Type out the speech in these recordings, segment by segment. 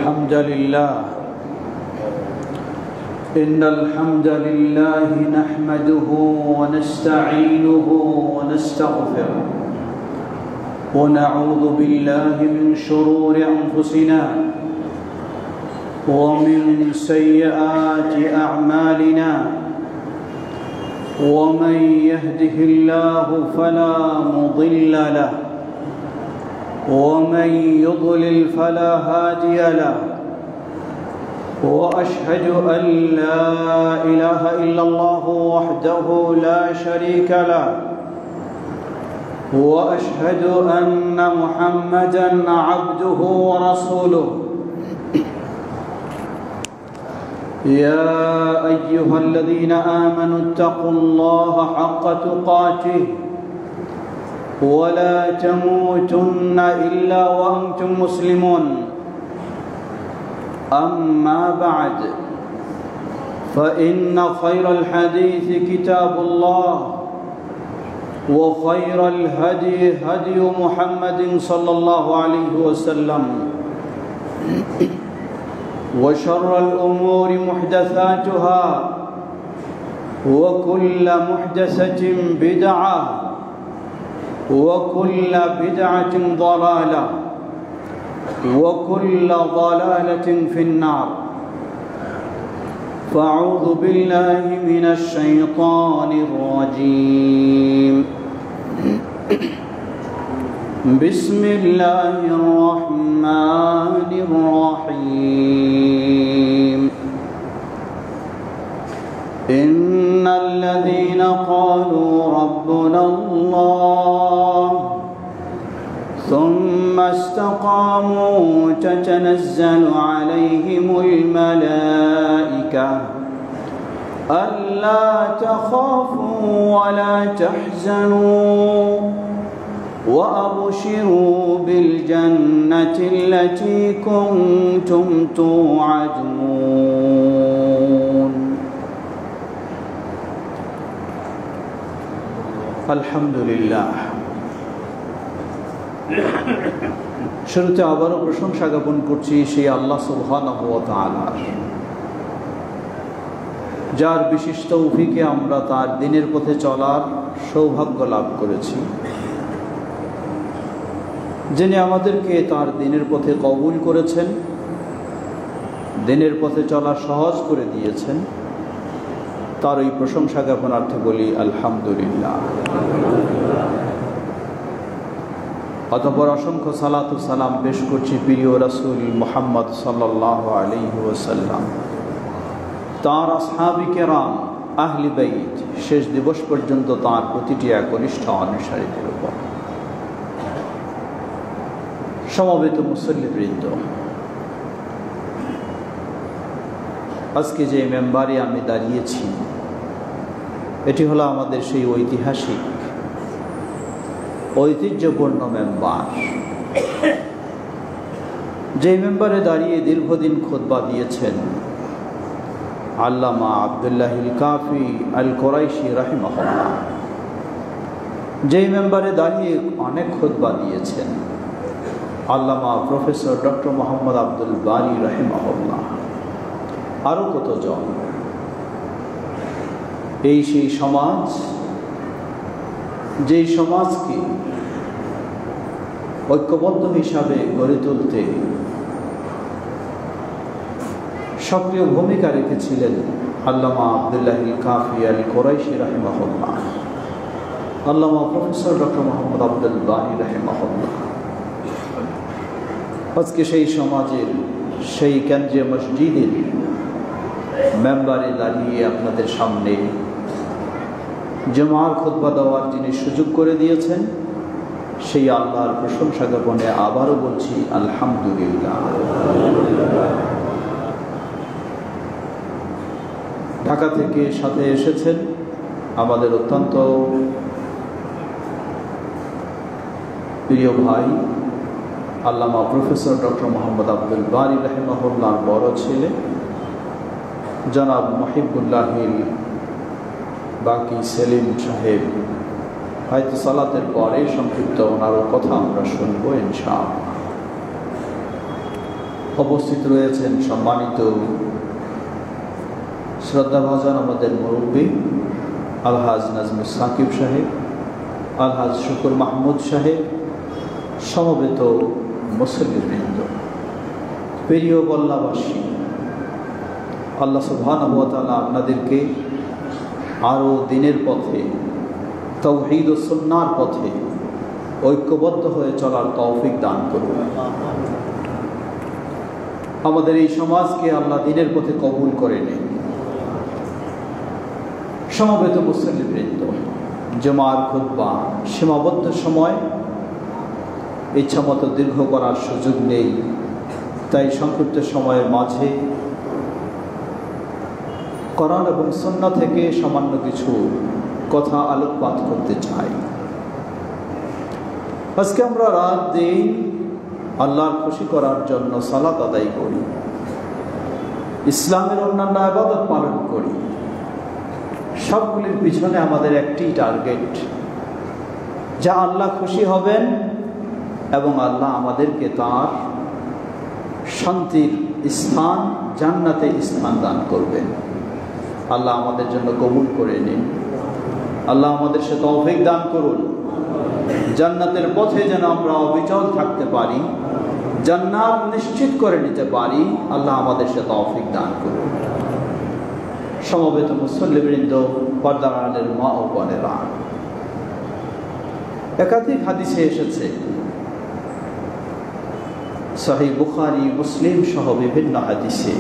الحمد لله نحمده ونستعينه ونستغفره ونعوذ بالله من شرور أنفسنا ومن سيئات أعمالنا ومن يهده الله فلا مضل له ومن يضلل فلا هادي له وأشهد أن لا إله إلا الله وحده لا شريك له وأشهد أن محمدًا عبده ورسوله يا أيها الذين آمنوا اتقوا الله حق تقاته ولا تموتن إلا وأنتم مسلمون أما بعد فإن خير الحديث كتاب الله وخير الهدي هدي محمد صلى الله عليه وسلم وشر الأمور محدثاتها وكل محدثة بدعة وكل بدعة ضلالة وكل ضلالة في النار فأعوذ بالله من الشيطان الرجيم بسم الله الرحمن الرحيم إن الذين قالوا ربنا الله ثم استقاموا تتنزل عليهم الملائكة ألا تخافوا ولا تحزنوا وأبشروا بالجنة التي كنتم توعدون الحمد لله শুরুতে আবারও প্রশংসা জ্ঞাপন করছি সেই আল্লাহ সুবহানাহু ওয়া তাআলার, যার বিশেষ তৌফিকে আমরা তার দ্বীনের পথে চলার সৌভাগ্য লাভ করেছি, যিনি আমাদেরকে তার দ্বীনের পথে কবুল করেছেন, দ্বীনের পথে চলা সহজ করে দিয়েছেন। তার ওই প্রশংসা জ্ঞাপনার্থে বলি আলহামদুলিল্লাহ। অতঃপর অসংখ্য সালাত ও সালাম পেশ করছি প্রিয় রাসূল মুহাম্মদ সাল্লাল্লাহু আলাইহি ওয়াসাল্লাম, তাঁর আসহাবে কেরাম, আহলে বাইত, শেষ দিবস পর্যন্ত তাঁর প্রতিটি একনিষ্ঠ অনুসারীদের উপর। সমবেত মুসল্লিবৃন্দ, আজকে যে মেম্বারে আমি দাঁড়িয়েছি এটি হলো আমাদের সেই ঐতিহাসিক ঐতিহ্যপূর্ণ মেম্বার, যে মেম্বারে দাঁড়িয়ে দীর্ঘদিন খুতবা দিয়েছেন আল্লামা আব্দুল্লাহিল কাফি আল কুরাইশি রাহিমাহুল্লাহ, যেই মেম্বারে দাঁড়িয়ে অনেক খুতবা দিয়েছেন আল্লামা প্রফেসর ডক্টর মোহাম্মদ আব্দুল বারী রাহিমাহুল্লাহ, আরও কতজন। এই সেই সমাজ, যেই সমাজকে ঐক্যবদ্ধ হিসাবে গড়ে তুলতে সক্রিয় ভূমিকা রেখেছিলেন আল্লামা আব্দুল্লাহিল কাফি আল কুরাইশি রাহিমাহুল্লাহ, আল্লামা প্রফেসর ডক্টর মোহাম্মদ আব্দুল বারী রাহিমাহুল্লাহ। আজকে সেই সমাজের সেই কেন্দ্রীয় মসজিদের মেম্বারে দাঁড়িয়ে আপনাদের সামনে জুমার খুতবা দেওয়ার যিনি সুযোগ করে দিয়েছেন সেই আল্লাহর প্রশংসা জ্ঞাপনে আবারও বলছি আলহামদুলিল্লাহ। ঢাকা থেকে সাথে এসেছেন আমাদের অত্যন্ত প্রিয় ভাই আল্লামা প্রফেসর ডক্টর মোহাম্মদ আব্দুল বারী রাহিমাহুল্লাহর বড় ছেলে জনাব মহিবুল্লাহিল বাকি সেলিম সাহেব। হয়তো সালাতের পরে সংক্ষিপ্ত ওনারও কথা আমরা শুনবো ইনশাআল্লাহ। উপস্থিত রয়েছেন সম্মানিত শ্রদ্ধাভাজন আমাদের মুরব্বী আলহাজ নাজমুল সাকিব সাহেব, আলহাজ শুকুর মাহমুদ সাহেব, সমবেত মুসল্লিবৃন্দ, প্রিয় বল্লাবাসী, আল্লাহ সুবহানাহু ওয়া তাআলা আপনাদেরকে আরও দিনের পথে, তাওহীদ ও সুন্নাহর পথে ঐক্যবদ্ধ হয়ে চলার তৌফিক দান করুন। আমাদের এই সমাজকে আল্লাহ দিনের পথে কবুল করে নেন। সমবেত মুসল্লিবৃন্দ, জুমার খুতবা সীমাবদ্ধ সময় ইচ্ছামতো দীর্ঘ করার সুযোগ নেই, তাই সংক্ষিপ্ত সময়ের মাঝে কোরআন এবং সুন্নাহ থেকে সামান্য কিছু কথা আলোকপাত করতে চাই। আজকে আমরা রাত দিন আল্লাহর খুশি করার জন্য সালাত আদায় করি, ইসলামের অন্যান্য ইবাদত পালন করি। সবগুলির পিছনে আমাদের একটি টার্গেট, যা আল্লাহ খুশি হবেন এবং আল্লাহ আমাদেরকে তার শান্তির স্থান জান্নাতে স্থান দান করবেন। আল্লাহ আমাদের জন্য কবুল করে নিন। আল্লাহ আমাদের সে তৌফিক দান করুন, জান্নাতের পথে যেন আমরা অবিচল থাকতে পারি, জান্নাত নিশ্চিত করে নিতে পারি। আল্লাহ আমাদের সে তৌফিক দান করুন। সমবেত মুসল্লিবৃন্দ, পর্দার আড়ালের মা ও বোনেরা, একাধিক হাদিসে এসেছে, সহিহ বুখারী, মুসলিম সহ বিভিন্ন হাদিসে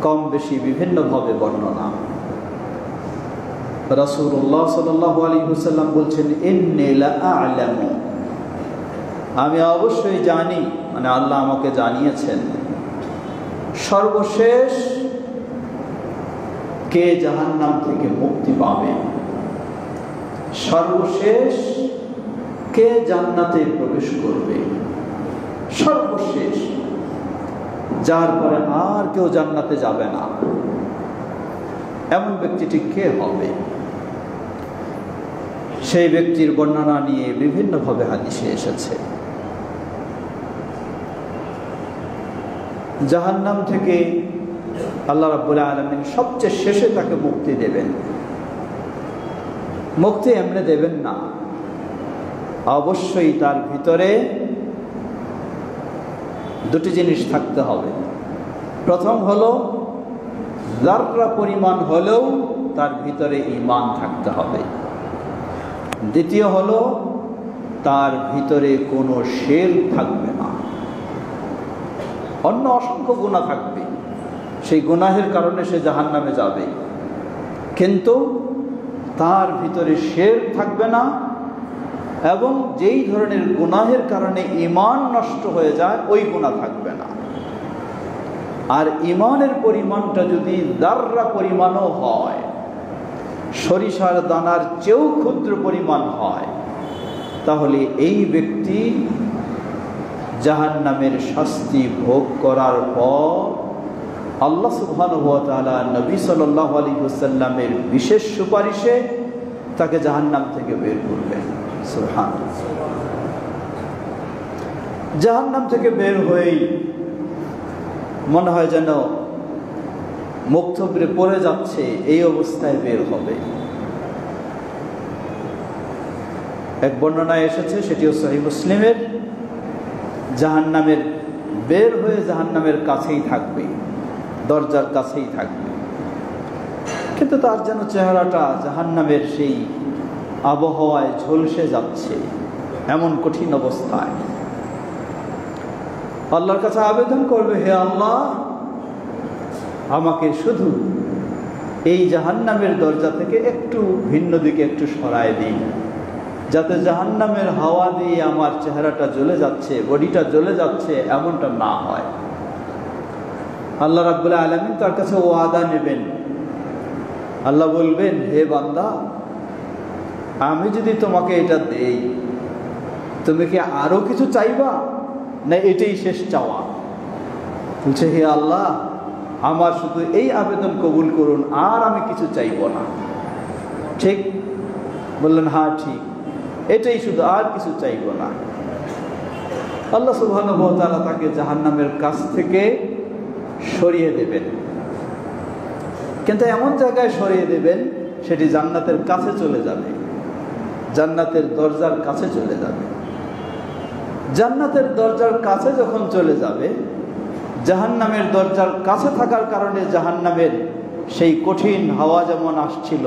কম বেশি বিভিন্নভাবে বর্ণনা। রাসূলুল্লাহ সাল্লাল্লাহু আলাইহি ওয়াসাল্লাম বলছেন, ইন্নী লা আ'লামু, আমি অবশ্যই জানি, মানে আল্লাহ আমাকে জানিয়েছেন, সর্বশেষ কে জাহান্নাম থেকে মুক্তি পাবে, সর্বশেষ কে জান্নাতে প্রবেশ করবে, সর্বশেষ, যার পরে আর কেউ জান্নাতে যাবে না, এমন ব্যক্তিটি কে হবে? সেই ব্যক্তির বর্ণনা নিয়ে বিভিন্নভাবে হাদিসে এসেছে। জাহান্নাম থেকে আল্লাহ রাব্বুল আলামিন সবচেয়ে শেষে তাকে মুক্তি দেবেন। মুক্তি এমনি দেবেন না, অবশ্যই তার ভিতরে দুটি জিনিস থাকতে হবে। প্রথম হলো, যাররা পরিমাণ হলেও তার ভিতরে ঈমান থাকতে হবে। দ্বিতীয় হলো, তার ভিতরে কোনো শিরক থাকবে না। অন্য অসংখ্য গুনাহ থাকবে, সেই গুনাহের কারণে সে জাহান্নামে যাবে, কিন্তু তার ভিতরে শিরক থাকবে না, এবং যেই ধরনের গুনাহের কারণে ঈমান নষ্ট হয়ে যায় ওই গুনাহ থাকবে না। আর ঈমানের পরিমাণটা যদি যাররা পরিমাণও হয়, সরিষার দানার চেয়েও ক্ষুদ্র পরিমাণ হয়, তাহলে এই ব্যক্তি জাহান্নামের শাস্তি ভোগ করার পর আল্লাহ সুবহানাহু ওয়া তাআলা নবী সাল্লাল্লাহু আলাইহি ওয়াসাল্লামের বিশেষ সুপারিশে তাকে জাহান্নাম থেকে বের করবেন। সুবহানাল্লাহ। জাহান্নাম থেকে বের হয়েই মনে হয় যেন মুখ থুবড়ে পড়ে যাচ্ছে, এই অবস্থায় বের হবে। এক বর্ণনায় এসেছে, সেটিও সহিহ মুসলিমের, জাহান্নামের বের হয়ে জাহান্নামের কাছেই থাকবে, দরজার কাছেই থাকবে, কিন্তু তার যেন চেহারাটা জাহান্নামের সেই আবহাওয়ায় ঝলসে যাচ্ছে, এমন কঠিন অবস্থায় আল্লাহর কাছে আবেদন করবে, হে আল্লাহ, আমাকে শুধু এই জাহান্নামের দরজা থেকে একটু ভিন্ন দিকে একটু সরায় দিন, যাতে জাহান্নামের হাওয়া দিয়ে আমার চেহারাটা জ্বলে যাচ্ছে, বডিটা জ্বলে যাচ্ছে, এমনটা না হয়। আল্লাহ রাব্বুল আলামিন তার কাছে ওয়াদা নেবেন। আল্লাহ বলবেন, হে বান্দা, আমি যদি তোমাকে এটা দেই, তুমি কি আরো কিছু চাইবা, না এটাই শেষ চাওয়া? বলছে, হে আল্লাহ, আমার শুধু এই আবেদন কবুল করুন, আর আমি কিছু চাইব না। ঠিক বললেন, হ্যাঁ ঠিক, এটাই শুধু, আর কিছু চাইব না। আল্লাহ সুবহানাহু ওয়া তাআলা তাকে জাহান্নামের কাছ থেকে সরিয়ে দেবেন, কিন্তু এমন জায়গায় সরিয়ে দেবেন সেটি জান্নাতের কাছে চলে যাবে, জান্নাতের দরজার কাছে চলে যাবে। জান্নাতের দরজার কাছে যখন চলে যাবে, জাহান্নামের দরজার কাছে থাকার কারণে জাহান্নামের সেই কঠিন হাওয়া যেমন আসছিল,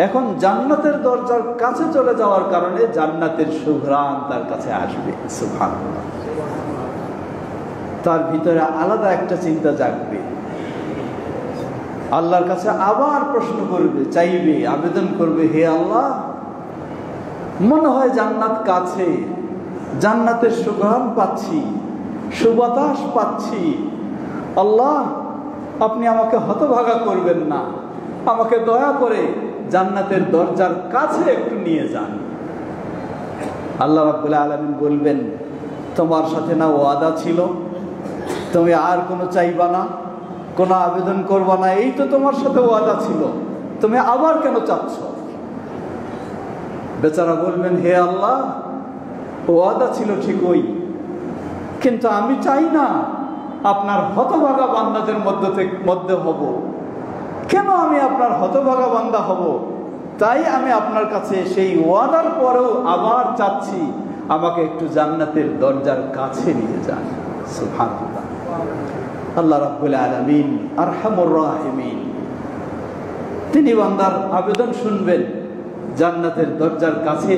এখন জান্নাতের দরজার কাছে চলে যাওয়ার কারণে জান্নাতের সুঘ্রাণ তার কাছে আসবে। সুবহানাল্লাহ। তার ভিতরে আলাদা একটা চিন্তা জাগবে, আল্লাহর কাছে আবার প্রশ্ন করবে, চাইবে, আবেদন করবে, হে আল্লাহ, মনে হয় জান্নাত কাছে, জান্নাতের সুঘ্রাণ পাচ্ছি, সুবাতাস পাচ্ছি, আল্লাহ আপনি আমাকে হতভাগা করবেন না, আমাকে দয়া করে জান্নাতের দরজার কাছে একটু নিয়ে যান। আল্লাহ রাব্বুল আলামিন বলবেন, তোমার সাথে না ওয়াদা ছিল, তুমি আর কোনো চাইবা না, কোনো আবেদন করবা না, এই তো তোমার সাথে ওয়াদা ছিল, তুমি আবার কেন চাচ্ছ? বেচারা বলবেন, হে আল্লাহ, ওয়াদা ছিল ঠিকই, কিন্তু আমি চাই না আপনার হতভাগা বান্দাদের মধ্যে হব। কেন আমি আপনার হতভাগা বান্দা হব? তাই আমি আপনার কাছে সেই ওয়াদার পরেও আবার চাচ্ছি, আমাকে একটু জান্নাতের দরজার কাছে নিয়ে যান। সুবহানাল্লাহ। আল্লাহ রাব্বুল আলামিন আরহামুর রাহিমিন, তিনি বান্দার আবেদন শুনবেন, জান্নাতের দরজার কাছে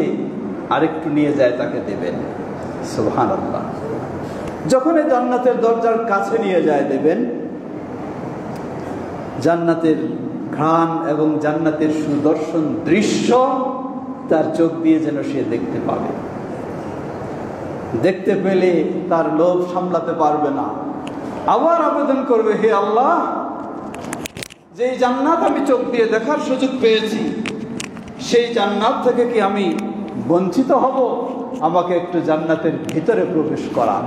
আরেকটু নিয়ে যায় তাকে দেবেন। সুবহানাল্লাহ। যখন এই জান্নাতের দরজার কাছে নিয়ে যায় দেবেন, জান্নাতের ঘ্রাণ এবং জান্নাতের সুদর্শন দৃশ্য তার চোখ দিয়ে যেন সে দেখতে পাবে। দেখতে পেলে তার লোভ সামলাতে পারবে না, আবার আবেদন করবে, হে আল্লাহ, যে জান্নাত আমি চোখ দিয়ে দেখার সুযোগ পেয়েছি, সেই জান্নাত থেকে কি আমি বঞ্চিত হব? আমাকে একটু জান্নাতের ভিতরে প্রবেশ করান।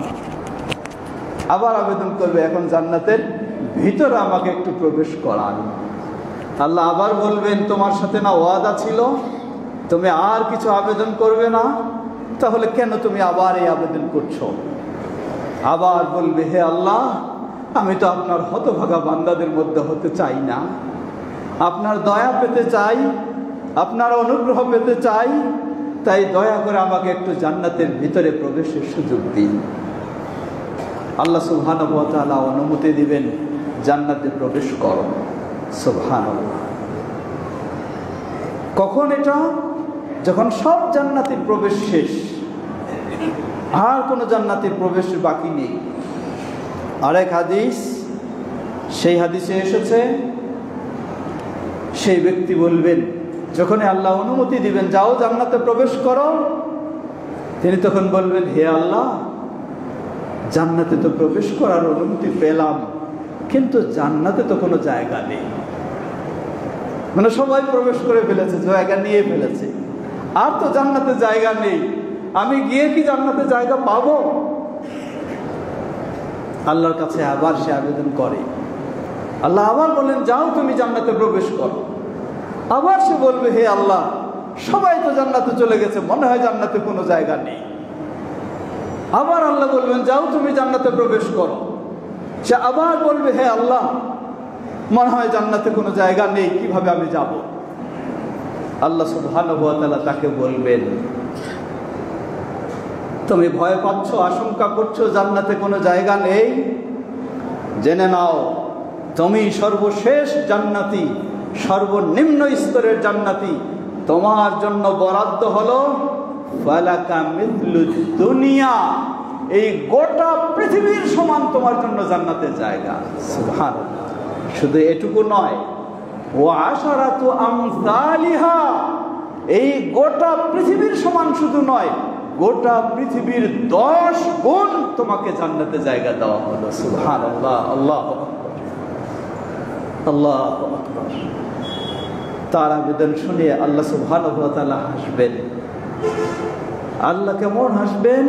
আবার আবেদন করবে, এখন জান্নাতের ভিতরে আমাকে একটু প্রবেশ করান। আল্লাহ আবার বলবেন, তোমার সাথে না ওয়াদা ছিল, তুমি আর কিছু আবেদন করবে না, তাহলে কেন তুমি আবার এই আবেদন করছো? আবার বলবে, হে আল্লাহ, আমি তো আপনার হতভাগা বান্দাদের মধ্যে হতে চাই না, আপনার দয়া পেতে চাই, আপনার অনুগ্রহ পেতে চাই, তাই দয়া করে আমাকে একটু জান্নাতের ভিতরে প্রবেশের সুযোগ দিন। আল্লাহ সুবহানাহু ওয়া তাআলা অনুমতি দিবেন, জান্নাতে প্রবেশ করো। সুবহানাল্লাহ। কখন এটা? যখন সব জান্নাতের প্রবেশ শেষ, আর কোনো জান্নাতের প্রবেশ বাকি নেই। আরেক হাদিস, সেই হাদিসে এসেছে, সেই ব্যক্তি বলবেন, যখনই আল্লাহ অনুমতি দিবেন, যাও জান্নাতে প্রবেশ করো, তিনি তখন বলবেন, হে আল্লাহ, জান্নাতে তো প্রবেশ করার অনুমতি পেলাম, কিন্তু জান্নাতে তো কোনো জায়গা নেই। মানে সবাই প্রবেশ করে ফেলেছে, জায়গা নিয়ে ফেলেছে, আর তো জান্নাতে জায়গা নেই, আমি গিয়ে কি জান্নাতে জায়গা পাবো? আল্লাহর কাছে আবার সে আবেদন করে। আল্লাহ আবার বলেন, যাও তুমি জান্নাতে প্রবেশ করো। আবার সে বলবে, হে আল্লাহ, সবাই তো জান্নাতে চলে গেছে, মনে হয় জান্নাতে কোনো জায়গা নেই। আবার আল্লাহ বলবেন, যাও তুমি জান্নাতে প্রবেশ করো। সে আবার বলবে, হে আল্লাহ, মনে হয় জান্নাতে কোনো জায়গা নেই, কিভাবে আমি যাব? আল্লাহ সুবহানাহু ওয়া তাআলা তাকে বলবেন, তুমি ভয় পাচ্ছ, আশঙ্কা করছো জান্নাতে কোনো জায়গা নেই, জেনে নাও, তুমি সর্বশেষ জান্নাতি, সর্বনিম্ন স্তরের জান্নাতি, তোমার জন্য বরাদ্দ হলো ফালাকা মিথলুদ দুনিয়া, এই গোটা পৃথিবীর সমান তোমার জন্য জান্নাতের জায়গা। সুবহানাল্লাহ। শুধু এটুকু নয়, ওয়া আশারাতু আমসালিহা, এই গোটা পৃথিবীর সমান শুধু নয়, গোটা পৃথিবীর 10 গুণ তোমাকে জান্নাতে জায়গা দেওয়া হলো। সুবহানাল্লাহ। আল্লাহু আকবার, আল্লাহু আকবার। তার আবেদন শুনে আল্লাহ সুবহানাহু ওয়া তাআলা হাসবেন। আল্লাহ কেমন হাসবেন?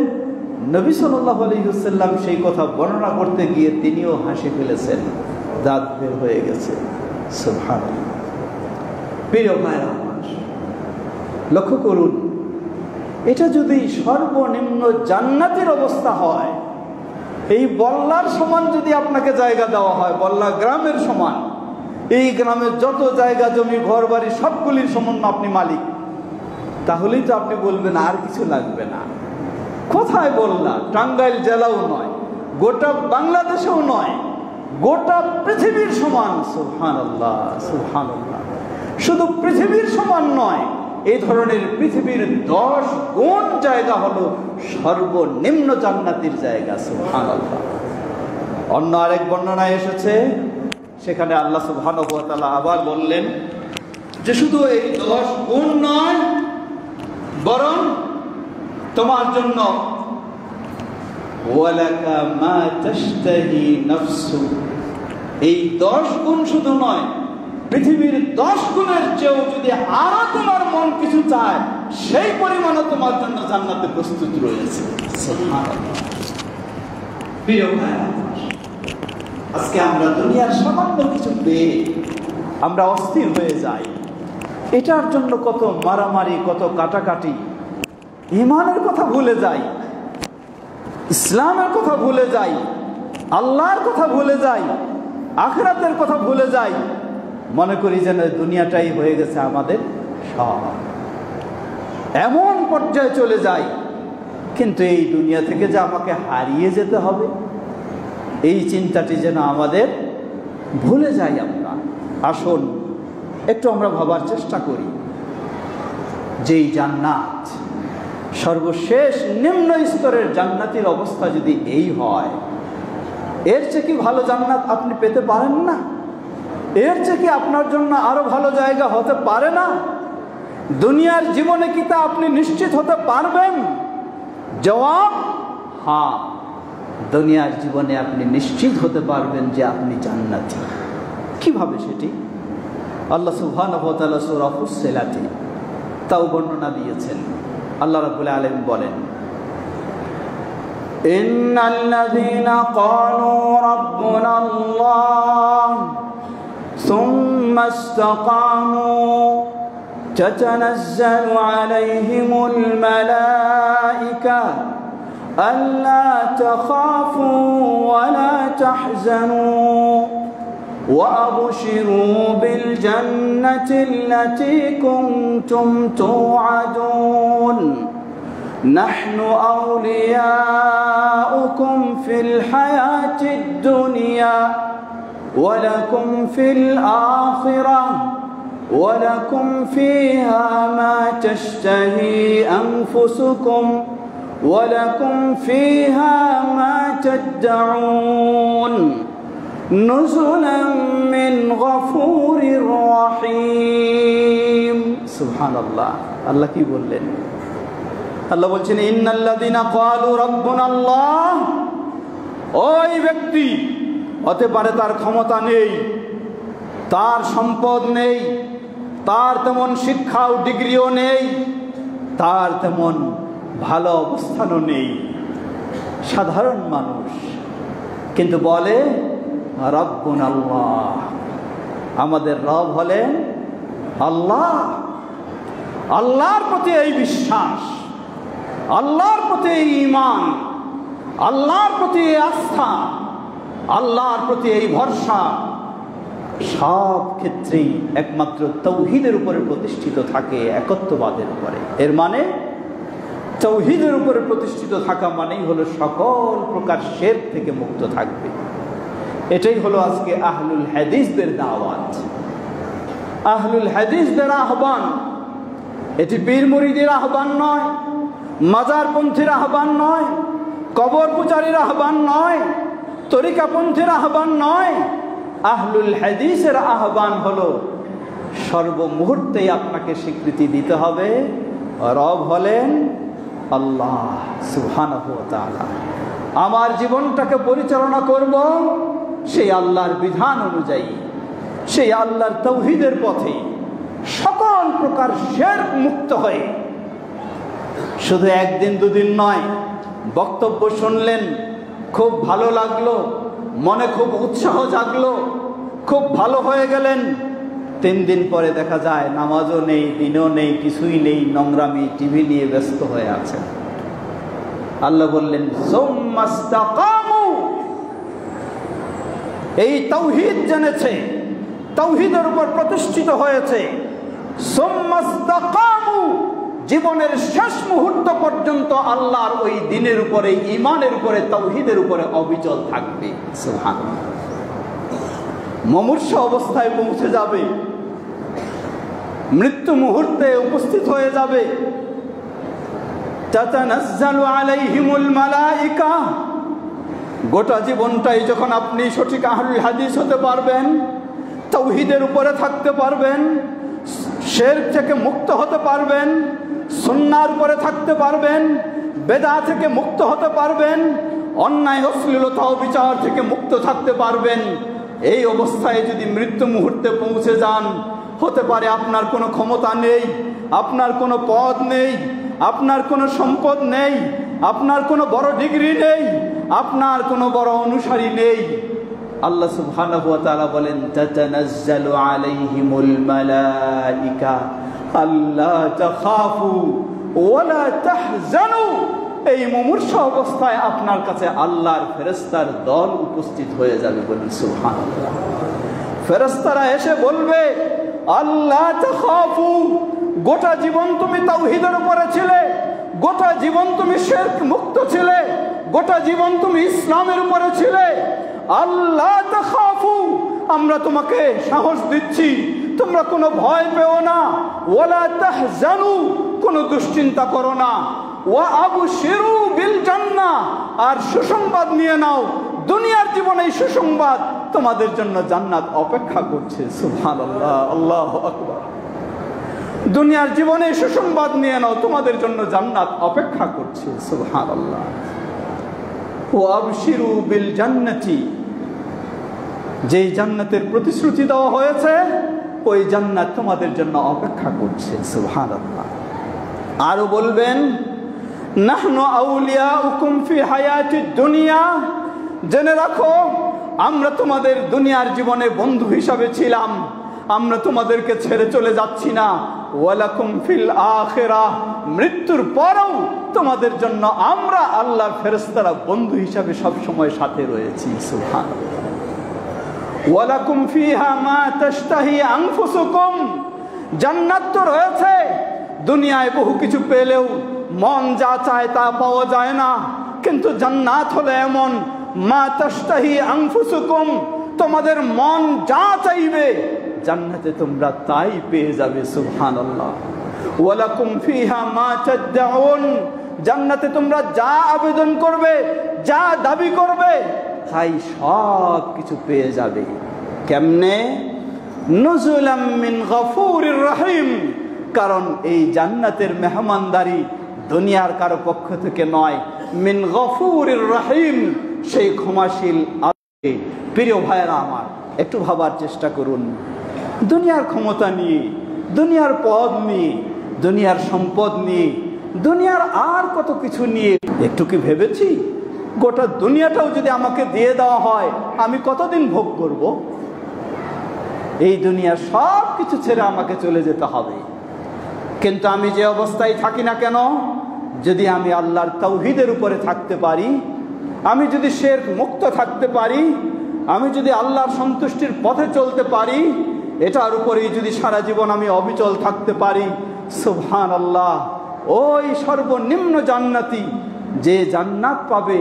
নবী সাল্লাল্লাহু আলাইহি ওয়াসাল্লাম সেই কথা বর্ণনা করতে গিয়ে তিনিও হাসি ফেলেছেন, দাঁত বের হয়ে গেছে। সুবহানাল্লাহ। প্রিয় ভাইরা আমার, লক্ষ্য করুন, এটা যদি সর্বনিম্ন জান্নাতের অবস্থা হয়, এই বল্লার সমান যদি আপনাকে জায়গা দেওয়া হয়, বল্লা গ্রামের সমান, এই গ্রামের যত জায়গা জমি ঘর বাড়ি সবগুলির সমান আপনি মালিক, তাহলেই তো আপনি বলবেন আর কিছু লাগবে না। কোথায় বললা? টাঙ্গাইল জেলাও নয়, গোটা বাংলাদেশেও নয়, গোটা পৃথিবীর সমান। সুবহানাল্লাহ, সুবহানাল্লাহ। শুধু পৃথিবীর সমান নয়, এই ধরনের পৃথিবীর 10 গুণ জায়গা হলো সর্বনিম্ন জান্নাতের জায়গা। সুবহানাল্লাহ। অন্য আরেক বর্ণনায় এসেছে, সেখানে আল্লাহ সুবহানাহু ওয়া তাআলা আবার বললেন যে শুধু এই 10 গুণ নয়, বরং তোমার জন্য ওয়ালাকা মা তাশতাহি নাফসু, এই 10 গুণ শুধু নয়, পৃথিবীর 10 গুণের চেয়েও যদি আরো তোমার মন কিছু চায়, সেই পরিমাণও তোমার জন্য জান্নাতে প্রস্তুত রয়েছে। সুবহানাল্লাহ। প্রিয় ভাই, আজকে আমরা দুনিয়ার সামান্য কিছু পেয়ে আমরা অস্থির হয়ে যাই। এটার জন্য কত মারামারি, কত কাটাকাটি, ঈমানের কথা ভুলে যাই, ইসলামের কথা ভুলে যাই, আল্লাহর কথা ভুলে যাই, আখিরাতের কথা ভুলে যাই। মনে করি যেন দুনিয়াটাই হয়ে গেছে আমাদের সব, এমন পর্যায়ে চলে যাই। কিন্তু এই দুনিয়া থেকে যে আমাকে হারিয়ে যেতে হবে, এই চিন্তাটি যেন আমাদের ভুলে যাই আমরা। আসুন একটু আমরা ভাবার চেষ্টা করি, যেই জান্নাত, সর্বশেষ নিম্ন স্তরের জান্নাতের অবস্থা যদি এই হয়, এর চেয়ে কি ভালো জান্নাত আপনি পেতে পারেন না? এর চেয়ে কি আপনার জন্য আরো ভালো জায়গা হতে পারে না? দুনিয়ার জীবনে কি তা আপনি নিশ্চিত হতে পারবেন? জবাব হ্যাঁ, দুনিয়ার জীবনে আপনি নিশ্চিত হতে পারবেন যে আপনি জান্নাতি। কিভাবে সেটি? আল্লাহ সুবহানাহু ওয়া তাআলা সূরা ফুসসিলাতে তাও বর্ণনা দিয়েছেন। আল্লাহ রাব্বুল আলামিন বলেন, ইন্নাল্লাযীনা ক্বালু রাব্বুনাল্লাহ সুম্মা ইসতাকামু তাতানাজ্জালু আলাইহিমুল মালায়েকা আল্লা তাখাফু ওয়া লা তাহজানু وأبشروا بالجنة التي كنتم توعدون نحن أولياؤكم في الحياة الدنيا ولكم في الآخرة ولكم فيها ما تشتهي أنفسكم ولكم فيها ما تدعون نزلا من غفور رحيم। সুবহানাল্লাহ। আল্লাহ কি বললেন? আল্লাহ বলছেন, ইন্নাল্লাযীনা ক্বালু রাব্বুনাল্লাহ, ওই ব্যক্তি, হতে পারে তার ক্ষমতা নেই, তার সম্পদ নেই, তার তেমন শিক্ষা ও ডিগ্রিও নেই, তার তেমন ভালো অবস্থানও নেই, সাধারণ মানুষ, কিন্তু বলে রাব্বুনাল্লাহ, আমাদের রব হলেন আল্লাহ। আল্লাহর প্রতি এই বিশ্বাস, আল্লাহর প্রতি এই ঈমান, আল্লাহর প্রতি এই আস্থা, আল্লাহর প্রতি এই ভরসা সব ক্ষেত্রেই একমাত্র তাওহীদের উপরে প্রতিষ্ঠিত থাকে, একত্ববাদের উপরে। এর মানে তাওহীদের উপরে প্রতিষ্ঠিত থাকা মানেই হলো সকল প্রকার শিরক থেকে মুক্ত থাকবে। এটাই হলো আজকে আহলুল হাদিসদের দাওয়াত, আহলুল হাদিসদের আহ্বান। এটি পীর মুরিদের আহ্বান নয়, মাজারপন্থীর আহ্বান নয়, কবর পূজারীর আহ্বান নয়, তরিকাপন্থীর আহ্বান নয়। আহলুল হাদিসের আহ্বান হলো সর্বমুহূর্তেই আপনাকে স্বীকৃতি দিতে হবে রব হলেন আল্লাহ সুবহানাহু ওয়া তাআলা। আমার জীবনটাকে পরিচালনা করব সেই আল্লাহর বিধান অনুযায়ী, সেই আল্লাহর তাওহীদের পথে, সকল প্রকার শিরক মুক্ত হয়ে। শুধু একদিন দুদিন নয়, বক্তব্য শুনলেন, খুব ভালো লাগলো, মনে খুব উৎসাহ জাগলো, খুব ভালো হয়ে গেলেন, 3 দিন পরে দেখা যায় নামাজও নেই, দিনও নেই, কিছুই নেই, নোংরামি, টিভি নিয়ে ব্যস্ত হয়ে আছে। আল্লাহ বললেন সুম্মাস্তাকামু, এই তাওহীদ জেনেছে, তাওহীদের উপর প্রতিষ্ঠিত হয়েছে, সুম্মাস্তাকামু, জীবনের শেষ মুহূর্ত পর্যন্ত আল্লাহর ওই দিনের উপরে, ঈমানের উপরে, তাওহীদের উপরে অবিচল থাকবে। সুবহানাল্লাহ। মুমূর্ষ অবস্থায় পৌঁছে যাবে, মৃত্যু মুহূর্তে উপস্থিত হয়ে যাবে। তাতানাজ্জালু আলাইহিমুল মালাইকা, গোটা জীবনটাই যখন আপনি সঠিক আহলুল হাদিস হতে পারবেন, তাওহীদের উপরে থাকতে পারবেন, শিরক থেকে মুক্ত হতে পারবেন, সুন্নাহর উপরে থাকতে পারবেন, বেদাত থেকে মুক্ত হতে পারবেন, অন্যায় অশ্লীলতা ও বিচার থেকে মুক্ত থাকতে পারবেন। এই অবস্থায় যদি মৃত্যু মুহূর্তে পৌঁছে যান, হতে পারে আপনার কোনো ক্ষমতা নেই, আপনার কোনো পদ নেই, আপনার কোনো সম্পদ নেই, আপনার কোনো বড় ডিগ্রি নেই, আপনার কোনো বড় অনুসারী নেই। আল্লাহ সুবহানাহু ওয়া তাআলা বলেন তাতানাজ্জালু আলাইহিমুল মালাইকা আল্লা তাখাফু ওয়া লা তাহজানু, এই মুমূর্ষ অবস্থায় আপনার কাছে আল্লাহর ফেরেশতার দল উপস্থিত হয়ে যাবে। বলেন সুবহানাল্লাহ। ফেরেশতারা এসে বলবে আল্লা তাখাফু, গোটা জীবন তুমি তাওহীদের উপরে ছিলে, গোটা জীবন তুমি শিরক মুক্ত ছিলে, গোটা জীবন তুমি ইসলামের উপরে ছিলে। আল্লাহ তাখাফু, আমরা তোমাকে সাহস দিচ্ছি, তোমরা কোনো ভয় পেও না। ওয়ালা তাহজানু, কোনো দুশ্চিন্তা করো না। ওয়া আবশিরু বিল জান্নাহ, আর সুসংবাদ নিয়ে নাও, দুনিয়ার জীবনে এই সুসংবাদ তোমাদের জন্য জান্নাত অপেক্ষা করছে। সুবহানাল্লাহ, আল্লাহু আকবার। দুনিয়ার জীবনে সুসংবাদ নিয়ে নাও, তোমাদের জন্য জান্নাত অপেক্ষা করছে। সুবহানাল্লাহ। ওয়া আবশিরু বিল জান্নাতি, যেই জান্নাতের প্রতিশ্রুতি দেওয়া হয়েছে ওই জান্নাত তোমাদের জন্য অপেক্ষা করছে। সুবহানাল্লাহ। আরো বলবেন নাহনু আউলিয়াউকুম ফি হায়াতিদ দুনিয়া, জেনে রাখো আমরা তোমাদের দুনিয়ার জীবনে বন্ধু হিসাবে ছিলাম, আমরা তোমাদেরকে ছেড়ে চলে যাচ্ছি না। ওয়ালাকুম ফিল আখিরাহ, মৃত্যুর পরেও তোমাদের জন্য আমরা আল্লাহর ফেরেশতারা বন্ধু হিসাবে সব সময় সাথে রয়েছি। সুবহানাল্লাহ। ওয়ালাকুম ফিহা মা তাশতাহি আনফুসুকুম, জান্নাত তো রয়েছে, দুনিয়ায় বহু কিছু পেলেও মন যা চায় তা পাওয়া যায় না, কিন্তু জান্নাত হলো এমন মা তাশতাহি আনফুসুকুম, তোমাদের মন যা চাইবে জান্নাতে তোমরা তাই পেয়ে যাবে। সুবহানাল্লাহ। ওয়ালাকুম ফিহা মা তাদউন, জান্নাতে তোমরা যা আবেদন করবে, যা দাবি করবে তাই সব কিছু পেয়ে যাবে। কেমনে? নুজুলাম মিন গফুরির রহিম, কারণ এই জান্নাতের মেহমানদারি দুনিয়ার কারো পক্ষ থেকে নয়, মিন গফুরির রহিম, সেই ক্ষমাশীল আল্লাহ। প্রিয় ভাইরা আমার, একটু ভাবার চেষ্টা করুন, দুনিয়ার ক্ষমতা নিয়ে, দুনিয়ার পদ নিয়ে, দুনিয়ার সম্পদ নিয়ে, দুনিয়ার আর কত কিছু নিয়ে একটু কি ভেবেছি গোটা দুনিয়াটাও যদি আমাকে দিয়ে দেওয়া হয় আমি কতদিন ভোগ করব? এই দুনিয়ার সব কিছু ছেড়ে আমাকে চলে যেতে হবে। কিন্তু আমি যে অবস্থায় থাকি না কেন, যদি আমি আল্লাহর তাওহীদের উপরে থাকতে পারি, আমি যদি শিরক মুক্ত থাকতে পারি, আমি যদি আল্লাহর সন্তুষ্টির পথে চলতে পারি, এটার উপরেই যদি সারা জীবন আমি অবিচল থাকতে পারি, সুবহানাল্লাহ, ওই সর্বনিম্ন জান্নাতি যে জান্নাত পাবে,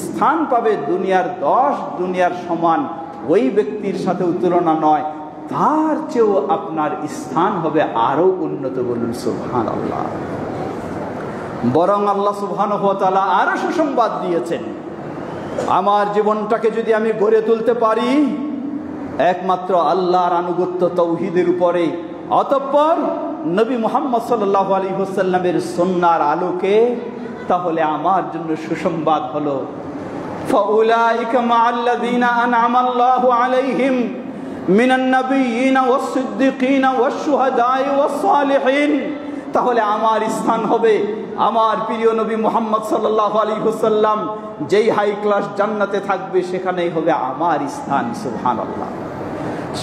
স্থান পাবে দুনিয়ার 10 দুনিয়ার সমান, ওই ব্যক্তির সাথে তুলনা নয়, তার চেয়েও আপনার স্থান হবে আরো উন্নত। বলুন সুবহানাল্লাহ। বরং আল্লাহ সুবহানাহু ওয়া তাআলা আরো সুসংবাদ দিয়েছেন, আমার জীবনটাকে যদি আমি গড়ে তুলতে পারি একমাত্র আল্লাহর আনুগত্য তাওহীদের উপরে, অতঃপর নবী মুহাম্মদ সাল্লাল্লাহু আলাইহি ওয়াসাল্লামের সুন্নাহর আলোকে, তাহলে আমার জন্য সুসংবাদ হলো ফাউলাইকা মাআল্লাযীনা আন'আমাল্লাহু আলাইহিম মিনান নাবিয়্যিনা ওয়াস-সিদ্দীকিনা ওয়াশ-শুহাদা'i ওয়াস-সালিহিন। তাহলে আমার স্থান হবে আমার প্রিয় নবী মুহাম্মদ সাল্লাল্লাহু আলাইহি ওয়াসাল্লাম যেই হাই ক্লাস জান্নাতে থাকবে সেখানেই হবে আমার স্থান। সুবহানাল্লাহ।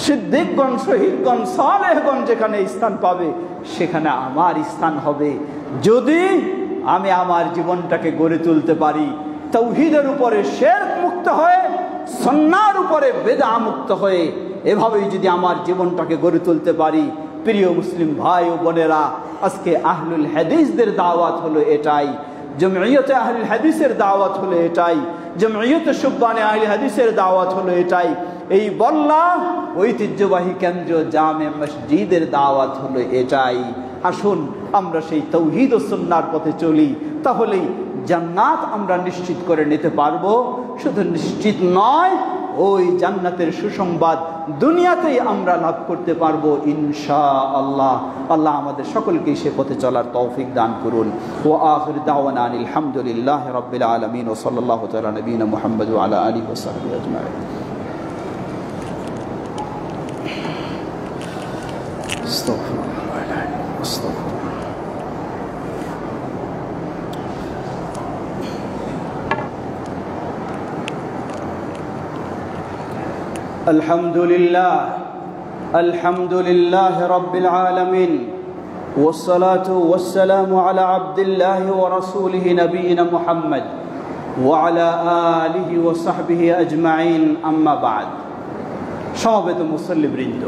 সিদ্দিকগণ, শহীদগণ, সালেহগণ যেখানে স্থান পাবে সেখানে আমার স্থান হবে, যদি আমি আমার জীবনটাকে গড়ে তুলতে পারি তাওহীদের উপরে শিরক মুক্ত হয়ে, সুন্নাহর উপরে বিদআ মুক্ত হয়ে। এভাবেই যদি আমার জীবনটাকে গড়ে তুলতে পারি, প্রিয় মুসলিম ভাই ও বোনেরা, আজকে আহলুল হাদিসদের দাওয়াত হলো এটাই, জমঈয়তে আহলুল হাদিসের দাওয়াত হলো এটাই, জমঈয়তে শুব্বানে আহলে হাদিসের দাওয়াত হলো এটাই, এই বল্লা ঐতিহ্যবাহী কেন্দ্র জামে মসজিদের দাওয়াত হলো এটাই। আসুন আমরা সেই তাওহীদ ও সুন্নাহর পথে চলি, তাহলেই জান্নাত আমরা নিশ্চিত করে নিতে পারবো। শুধু নিশ্চিত নয়, ওই জান্নাতের সুসংবাদ দুনিয়াতেই আমরা লাভ করতে পারবো ইনশাআল্লাহ। আল্লাহ আমাদের সকলকে সে পথে চলার তৌফিক দান করুন। ওয়া আখির দাওয়ানা আনিল হামদুলিল্লাহি রাব্বিল আলামিন ওয়া সাল্লাল্লাহু তাআলা নবিনা মুহাম্মদ ওয়া আলা আলিহি ওয়া সাহবিহি আজমাইন। আলহামদুলিল্লাহ রাব্বিল আলামিন ওয়াসসালাতু ওয়াসসালামু আলা আবদিল্লাহি ওয়া রাসূলিহি নবিয়িনা মুহাম্মদ ওয়া আলা আলিহি ওয়া সাহবিহি আজমাইন, আম্মা বা'দ। সমবেত মুসল্লিবৃন্দ,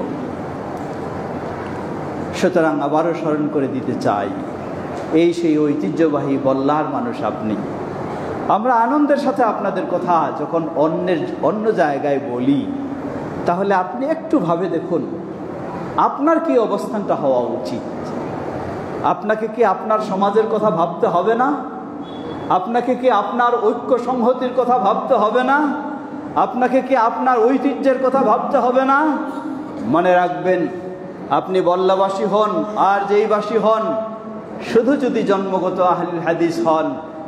সুতরাং আবারও স্মরণ করে দিতে চাই, এই সেই ঐতিহ্যবাহী বল্লার মানুষ আপনি। আমরা আনন্দের সাথে আপনাদের কথা যখন অন্য জায়গায় বলি, তাহলে আপনি একটু ভাবে দেখুন আপনার কি অবস্থানটা হওয়া উচিত। আপনাকে কি আপনার সমাজের কথা ভাবতে হবে না? আপনাকে কি আপনার ঐক্য সংহতির কথা ভাবতে হবে না? আপনাকে কি আপনার ঐতিহ্যের কথা ভাবতে হবে না? মনে রাখবেন, আপনি বল্লাবাসী হন আর যেইবাসী হন, শুধু যদি জন্মগত আহলুল হাদিস হন,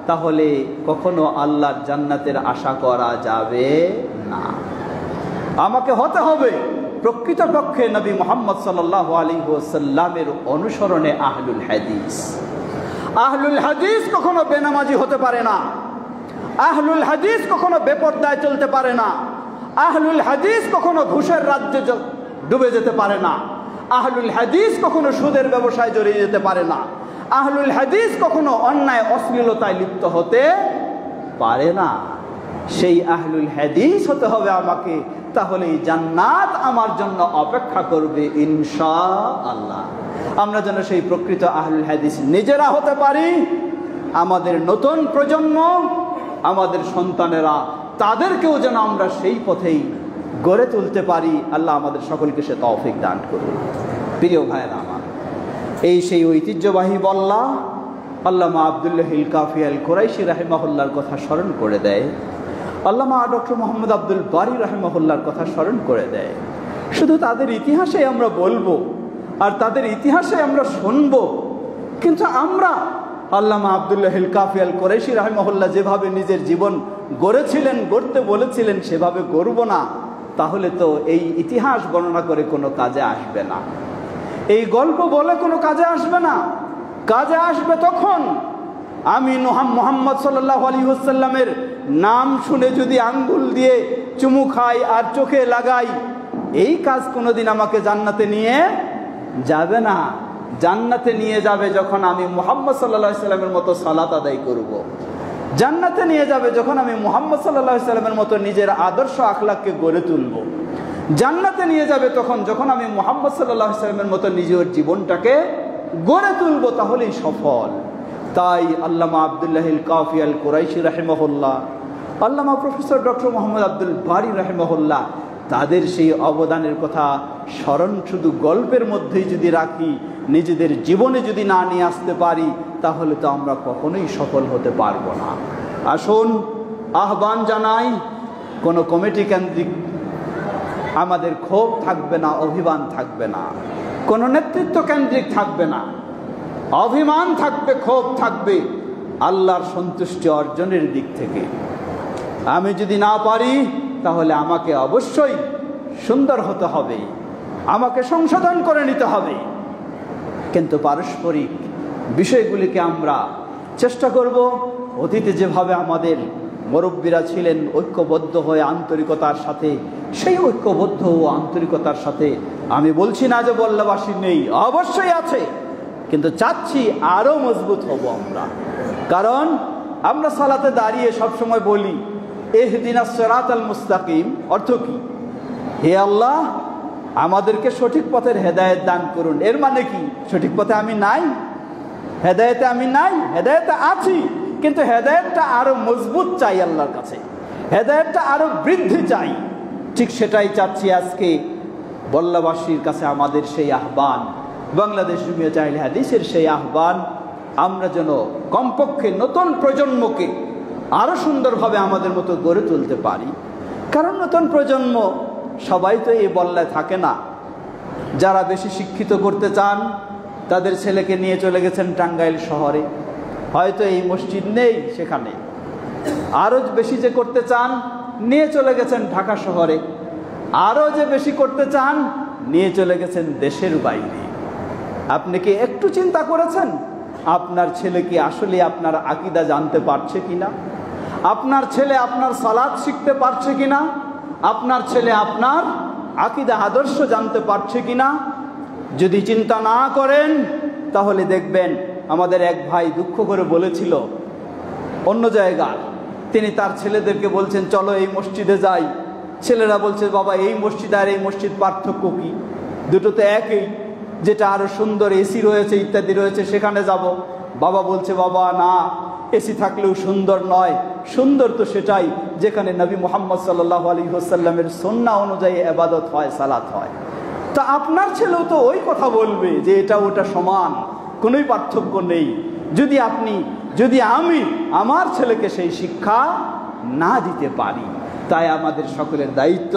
তাহলে কখনো আল্লাহর জান্নাতের আশা করা যাবে না। আমাকে হতে হবে প্রকৃতপক্ষে নবী মুহাম্মদ সাল্লাল্লাহু আলাইহি ওয়াসাল্লামের অনুসরণে আহলুল হাদিস। আহলুল হাদিস কখনো বেনামাজি হতে পারে না, আহলুল হাদিস কখনো বেপরদায় চলতে পারে না, আহলুল হাদিস কখনো ঘুষের রাজ্যে ডুবে যেতে পারে না, আহলুল হাদিস কখনো সুদের ব্যবসায় জড়িয়ে যেতে পারে না, আহলুল হাদিস কখনো অন্যায় অশ্লীলতায় লিপ্ত হতে পারে না। সেই আহলুল হাদিস হতে হবে আমাকে, তাহলেই জান্নাত আমার জন্য অপেক্ষা করবে ইনশাআল্লাহ। আমরা যেন সেই প্রকৃত আহলুল হাদিস নিজেরা হতে পারি, আমাদের নতুন প্রজন্ম, আমাদের সন্তানেরা, তাদেরকেও যেন আমরা সেই পথেই গড়ে তুলতে পারি। আল্লাহ আমাদের সকলকে সে তৌফিক দান করুন। প্রিয় ভাইয়েরা আমার, এই সেই ঐতিহ্যবাহী বল্লা আল্লামা আব্দুল্লাহিল কাফি আল কুরাইশি রাহিমাহুল্লাহর কথা স্মরণ করে দেয়, আল্লামা ডক্টর মোহাম্মদ আব্দুল বারী রাহিমাহুল্লাহর কথা স্মরণ করে দেয়। শুধু তাদের ইতিহাসে আমরা বলবো আর তাদের ইতিহাসে আমরা শুনবো, কিন্তু আমরা আল্লামা আব্দুল্লাহিল কাফি আল কুরাইশি রাহিমাহুল্লাহ যেভাবে নিজের জীবন গড়েছিলেন, গড়তে বলেছিলেন, সেভাবে গড়ব না, তাহলে তো এই ইতিহাস বর্ণনা করে কোনো কাজে আসবে না, এই গল্প বলে কোনো কাজে আসবে না। কাজে আসবে তখন আমি মুহাম্মদ সাল্লাল্লাহু আলাইহি ওয়াসাল্লামের নাম শুনে যদি আঙ্গুল দিয়ে চুমু খাই আর চোখে লাগাই, এই কাজ কোনোদিন আমাকে জান্নাতে নিয়ে যাবে না। জান্নাতে নিয়ে যাবে যখন আমি মুহাম্মদ সাল্লাল্লাহু আলাইহি ওয়াসাল্লামের মতো সালাত আদায় করব। জান্নাতে নিয়ে যাবে যখন আমি মুহাম্মদ সাল্লাল্লাহু আলাইহি ওয়াসাল্লামের মতো নিজের আদর্শ আখলাককে গড়ে তুলব। জান্নাতে নিয়ে যাবে যখন আমি মুহাম্মদ সাল্লাল্লাহু আলাইহি ওয়াসাল্লামের মতো নিজের জীবনটাকে গড়ে তুলব, তাহলেই সফল। তাই আল্লামা আব্দুল্লাহিল কাফি আল কুরাইশি রাহিমাহুল্লাহ, আল্লামা প্রফেসর ডক্টর মোহাম্মদ আব্দুল বারী রাহিমাহুল্লাহ, তাদের সেই অবদানের কথা স্মরণ শুধু গল্পের মধ্যেই যদি রাখি, নিজেদের জীবনে যদি না নিয়ে আসতে পারি, তাহলে তো আমরা কখনোই সফল হতে পারবো না। আসুন আহ্বান জানাই, কোনো কমিটি কেন্দ্রিক আমাদের ক্ষোভ থাকবে না, অভিমান থাকবে না, কোনো নেতৃত্ব কেন্দ্রিক থাকবে না, অভিমান থাকবে, ক্ষোভ থাকবে আল্লাহর সন্তুষ্টি অর্জনের দিক থেকে। আমি যদি না পারি, তাহলে আমাকে অবশ্যই সুন্দর হতে হবে, আমাকে সংশোধন করে নিতে হবে। কিন্তু পারস্পরিক বিষয়গুলিকে আমরা চেষ্টা করব অতীতে যেভাবে আমাদের মুরব্বীরা ছিলেন ঐক্যবদ্ধ হয়ে আন্তরিকতার সাথে, সেই ঐক্যবদ্ধ ও আন্তরিকতার সাথে আমি বলছি না যে বল্লাবাসী নেই, অবশ্যই আছে, কিন্তু চাচ্ছি আরও মজবুত হব আমরা। কারণ আমরা সালাতে দাঁড়িয়ে সবসময় বলি ইহদিনাস সিরাতাল মুস্তাকিম, অর্থ কি? হে আল্লাহ, আমাদেরকে সঠিক পথের হেদায়েত দান করুন। এর মানে কি সঠিক পথে আমি নাই, হেদায়েতে আমি নাই? হেদায়েতে আছি, কিন্তু হেদায়েতটা আরো মজবুত চাই আল্লাহর কাছে, হেদায়েতটা আরো বৃদ্ধি চাই। ঠিক সেটাই চাচ্ছি আজকে বল্লাবাসীর কাছে আমাদের সেই আহ্বান, বাংলাদেশ জমিয়ত আহলে হাদিসের সেই আহ্বান, আমরা যেন কমপক্ষে নতুন প্রজন্মকে আরো সুন্দরভাবে আমাদের মতো গড়ে তুলতে পারি। কারণ নতুন প্রজন্ম সবাই তো এই বল্লায় থাকে না। যারা বেশি শিক্ষিত করতে চান তাদের ছেলেকে নিয়ে চলে গেছেন টাঙ্গাইল শহরে, হয়তো এই মসজিদ নেই সেখানে। আরও বেশি যে করতে চান নিয়ে চলে গেছেন ঢাকা শহরে, আরও যে বেশি করতে চান নিয়ে চলে গেছেন দেশের বাইরে। আপনি কি একটু চিন্তা করেছেন আপনার ছেলে কি আসলে আপনার আকীদা জানতে পারছে কিনা? আপনার ছেলে আপনার সালাত শিখতে পারছে কিনা? আপনার ছেলে আপনার আকীদা আদর্শ জানতে পারছে কিনা? যদি চিন্তা না করেন তাহলে দেখবেন, আমাদের এক ভাই দুঃখ করে বলেছিল অন্য জায়গায়, তিনি তার ছেলেদেরকে বলছেন চলো এই মসজিদে যাই। ছেলেরা বলছে বাবা এই মসজিদ আর এই মসজিদ পার্থক্য কি? দুটো তো একই, যেটা আরো সুন্দর এসি রয়েছে ইত্যাদি রয়েছে সেখানে যাব। বাবা বলছে বাবা না, এসি থাকলেও সুন্দর নয়, সুন্দর তো সেটাই যেখানে নবী মুহাম্মদ সাল্লাল্লাহু আলাইহি ওয়াসাল্লামের সুন্নাহ অনুযায়ী ইবাদত হয়, সালাত হয়। তা আপনার ছেলেও তো ওই কথা বলবে যে এটা ওটা সমান, কোনোই পার্থক্য নেই। যদি আমি আমার ছেলেকে সেই শিক্ষা না দিতে পারি, তাই আমাদের সকলের দায়িত্ব,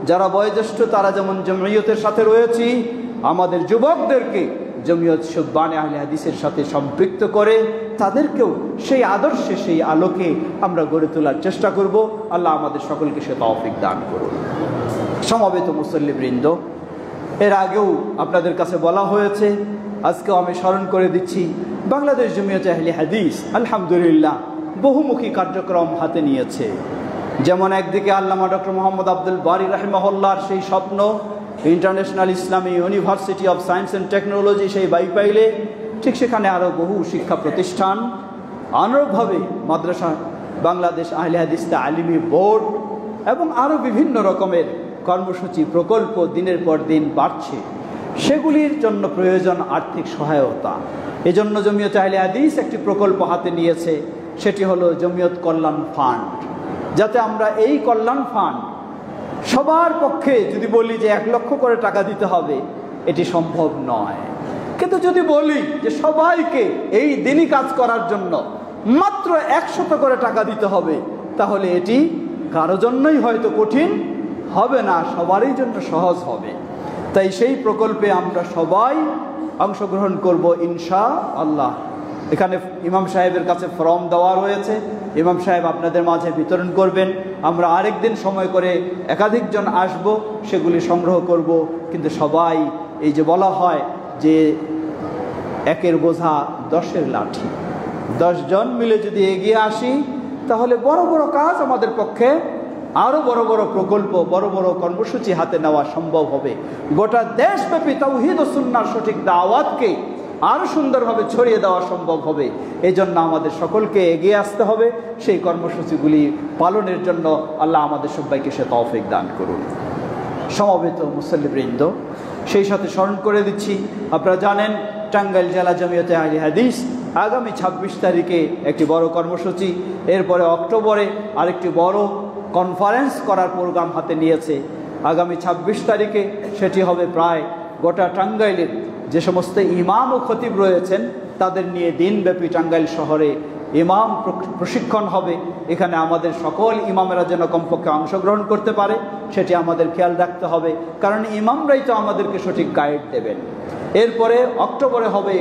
যারা বয়োজ্যেষ্ঠ তারা যেমন জমিয়তের সাথে রয়েছি, আমাদের যুবকদেরকে জমিয়ত শুব্বানে আহলে হাদিসের সাথে সম্পৃক্ত করে তাদেরকেও সেই আদর্শে সেই আলোকে আমরা গড়ে তোলার চেষ্টা করব। আল্লাহ আমাদের সকলকে সে তৌফিক দান করুন। সমবেত মুসল্লিবৃন্দ, এর আগেও আপনাদের কাছে বলা হয়েছে, আজকেও আমি স্মরণ করে দিচ্ছি, বাংলাদেশ জমিয়ত আহলে হাদিস আলহামদুলিল্লাহ বহুমুখী কার্যক্রম হাতে নিয়েছে। যেমন একদিকে আল্লামা ডক্টর মোহাম্মদ আব্দুল বারী রাহিমাহুল্লাহর সেই স্বপ্ন, international Islami university of science and technology সেই বাইপাইলে, ঠিক সেখানে আরও বহু শিক্ষা প্রতিষ্ঠান, অনুরূপভাবে মাদ্রাসা বাংলাদেশ আহলে হাদিস তালিমি বোর্ড এবং আরও বিভিন্ন রকমের কর্মসূচি প্রকল্প দিনের পর দিন বাড়ছে। সেগুলির জন্য প্রয়োজন আর্থিক সহায়তা। এজন্য জমিয়ত আহলে হাদিস একটি প্রকল্প হাতে নিয়েছে, সেটি হলো জমিয়ত কল্যাণ ফান্ড। যাতে আমরা এই কল্যাণ ফান্ড সবার পক্ষে যদি বলি যে 1 লক্ষ করে টাকা দিতে হবে, এটি সম্ভব নয়। কিন্তু যদি বলি যে সবাইকে এই দিনই কাজ করার জন্য মাত্র 100 করে টাকা দিতে হবে, তাহলে এটি কারো জন্যই হয়তো কঠিন হবে না, সবারই জন্য সহজ হবে। তাই সেই প্রকল্পে আমরা সবাই অংশগ্রহণ করব ইনশাআল্লাহ। এখানে ইমাম সাহেবের কাছে ফর্ম দেওয়া রয়েছে, ইমাম সাহেব আপনাদের মাঝে বিতরণ করবেন। আমরা আরেকদিন সময় করে একাধিকজন আসব, সেগুলি সংগ্রহ করব। কিন্তু সবাই, এই যে বলা হয় যে 1-এর বোঝা 10-এর লাঠি, 10 জন মিলে যদি এগিয়ে আসি তাহলে বড় বড় কাজ আমাদের পক্ষে, আরও বড় বড় প্রকল্প, বড় বড় কর্মসূচি হাতে নেওয়া সম্ভব হবে। গোটা দেশব্যাপী তাওহীদ ও সুন্নাহর সঠিক দাওয়াতকে আরও সুন্দরভাবে ছড়িয়ে দেওয়া সম্ভব হবে। এই জন্য আমাদের সকলকে এগিয়ে আসতে হবে সেই কর্মসূচিগুলি পালনের জন্য। আল্লাহ আমাদের সবাইকে সে তৌফিক দান করুন। সমবেত মুসল্লিবৃন্দ, সেই সাথে স্মরণ করে দিচ্ছি, আপনারা জানেন টাঙ্গাইল জেলা জমিয়তে আহলে হাদিস আগামী 26 তারিখে একটি বড় কর্মসূচি, এরপরে অক্টোবরে আরেকটি বড় কনফারেন্স করার প্রোগ্রাম হাতে নিয়েছে। আগামী 26 তারিখে সেটি হবে প্রায় গোটা টাঙ্গাইলের যে সমস্ত ইমাম ও খতিব রয়েছেন তাদের নিয়ে দিনব্যাপী টাঙ্গাইল শহরে ইমাম প্রশিক্ষণ হবে। এখানে আমাদের সকল ইমামেরা যেন কমপক্ষে অংশগ্রহণ করতে পারে সেটি আমাদের খেয়াল রাখতে হবে, কারণ ইমামরাই তো আমাদেরকে সঠিক গাইড দেবেন। এরপরে অক্টোবরে হবে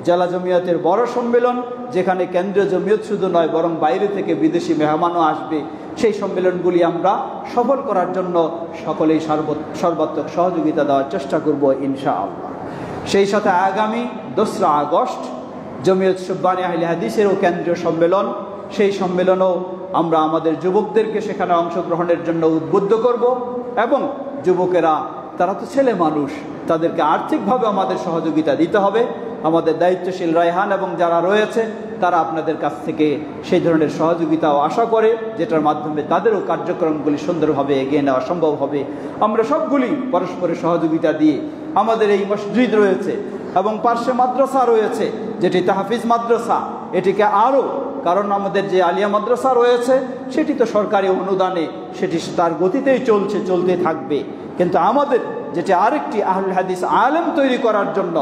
জেলা জমিয়তের বড় সম্মেলন, যেখানে কেন্দ্রীয় জমিয়ত শুধু নয় বরং বাইরে থেকে বিদেশি মেহমানও আসবে। সেই সম্মেলনগুলি আমরা সফল করার জন্য সকলেই সর্বাত্মক সহযোগিতা দেওয়ার চেষ্টা করব ইনশাআল্লাহ। সেই সাথে আগামী 2রা আগস্ট জমিয়ত শুব্বানে আহলে হাদিসেরও কেন্দ্রীয় সম্মেলন, সেই সম্মেলনেও আমরা আমাদের যুবকদেরকে সেখানে অংশগ্রহণের জন্য উদ্বুদ্ধ করব। এবং যুবকেরা তারা তো ছেলে মানুষ, তাদেরকে আর্থিকভাবে আমাদের সহযোগিতা দিতে হবে। আমাদের দায়িত্বশীল রায়হান এবং যারা রয়েছে তারা আপনাদের কাছ থেকে সেই ধরনের সহযোগিতাও আশা করে, যেটার মাধ্যমে তাদেরও কার্যক্রমগুলি সুন্দরভাবে এগিয়ে নেওয়া সম্ভব হবে। আমরা সবগুলি পরস্পরের সহযোগিতা দিয়ে আমাদের এই মসজিদ রয়েছে এবং পার্শ্বে মাদ্রাসা রয়েছে, যেটি তাহফিজ মাদ্রাসা, এটিকে আরও, কারণ আমাদের যে আলিয়া মাদ্রাসা রয়েছে সেটি তো সরকারি অনুদানে সেটি তার গতিতেই চলতে থাকবে। কিন্তু আমাদের যেটি আরেকটি আহলুল হাদিস আলেম তৈরি করার জন্য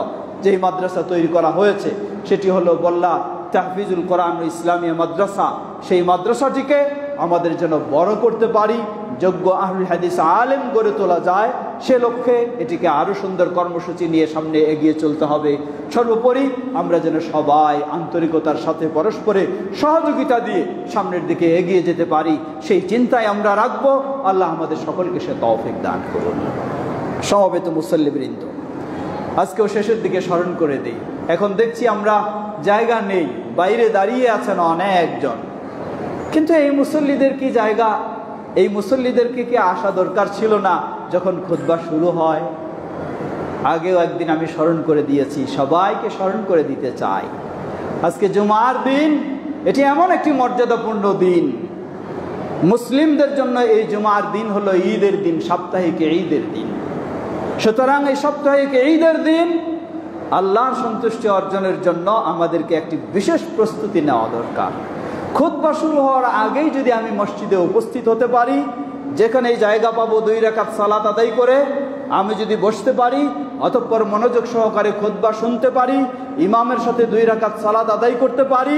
যেই মাদ্রাসা তৈরি করা হয়েছে সেটি হলো বল্লা তাহফিজুল কোরআন ও ইসলামিয়া মাদ্রাসা। সেই মাদ্রাসাটিকে আমাদের যেন বড় করতে পারি, যোগ্য আহলুল হাদিস আলেম গড়ে তোলা যায়, সে লক্ষ্যে এটিকে আরও সুন্দর কর্মসূচি নিয়ে সামনে এগিয়ে চলতে হবে। সর্বোপরি আমরা যেন সবাই আন্তরিকতার সাথে পরস্পরে সহযোগিতা দিয়ে সামনের দিকে এগিয়ে যেতে পারি, সেই চিন্তায় আমরা রাখবো। আল্লাহ আমাদের সকলকে সে তৌফিক দান করুন। সমবেত মুসল্লিবৃন্দ, আজকেও শেষের দিকে স্মরণ করে দিই, এখন দেখছি আমরা জায়গা নেই, বাইরে দাঁড়িয়ে আছেন অনেকজন, কিন্তু এই মুসল্লিদের কি জায়গা? এই মুসল্লিদেরকে কি আসা দরকার ছিল না যখন খুতবা শুরু হয়? আগেও একদিন আমি স্মরণ করে দিয়েছি, সবাইকে স্মরণ করে দিতে চাই। আজকে জুমার দিন, এটি এমন একটি মর্যাদাপূর্ণ দিন। মুসলিমদের জন্য এই জুমার দিন হলো ঈদের দিন, সাপ্তাহিক ঈদের দিন। সুতরাং এই সাপ্তাহিক ঈদের দিন আল্লাহর সন্তুষ্টি অর্জনের জন্য আমাদেরকে একটি বিশেষ প্রস্তুতি নেওয়া দরকার। খুতবা শুরু হওয়ার আগেই যদি আমি মসজিদে উপস্থিত হতে পারি, যেখানে জায়গা পাবো 2 রাকাত সালাত আদায় করে আমি যদি বসতে পারি, অতঃপর মনোযোগ সহকারে খুতবা শুনতে পারি, ইমামের সাথে 2 রাকাত সালাত আদায় করতে পারি,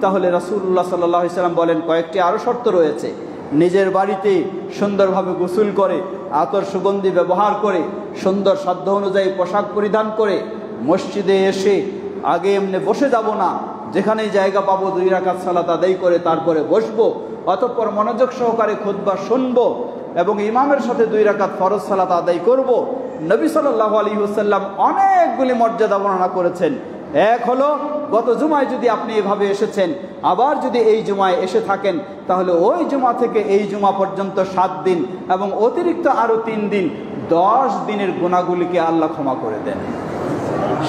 তাহলে রাসূলুল্লাহ সাল্লাল্লাহু আলাইহি সাল্লাম বলেন কয়েকটি আরও শর্ত রয়েছে। নিজের বাড়িতে সুন্দরভাবে গোসল করে, আতর সুগন্ধি ব্যবহার করে, সুন্দর সাধ্য অনুযায়ী পোশাক পরিধান করে মসজিদে এসে আগে এমনি বসে যাব না, যেখানে জায়গা পাবো 2 রাকাত সালাত আদায় করে তারপরে বসবো, অতঃপর মনোযোগ সহকারে খুতবা শুনবো এবং ইমামের সাথে 2 রাকাত ফরজ সালাত আদায় করব। নবী সাল্লাল্লাহু আলাইহি ওয়াসাল্লাম অনেকগুলি মর্যাদা বর্ণনা করেছেন। এক হলো, গত জুমায় যদি আপনি এভাবে এসেছেন, আবার যদি এই জুমায় এসে থাকেন, তাহলে ওই জুমা থেকে এই জুমা পর্যন্ত 7 দিন এবং অতিরিক্ত আরও 3 দিন, 10 দিনের গুনাহগুলিকে আল্লাহ ক্ষমা করে দেন।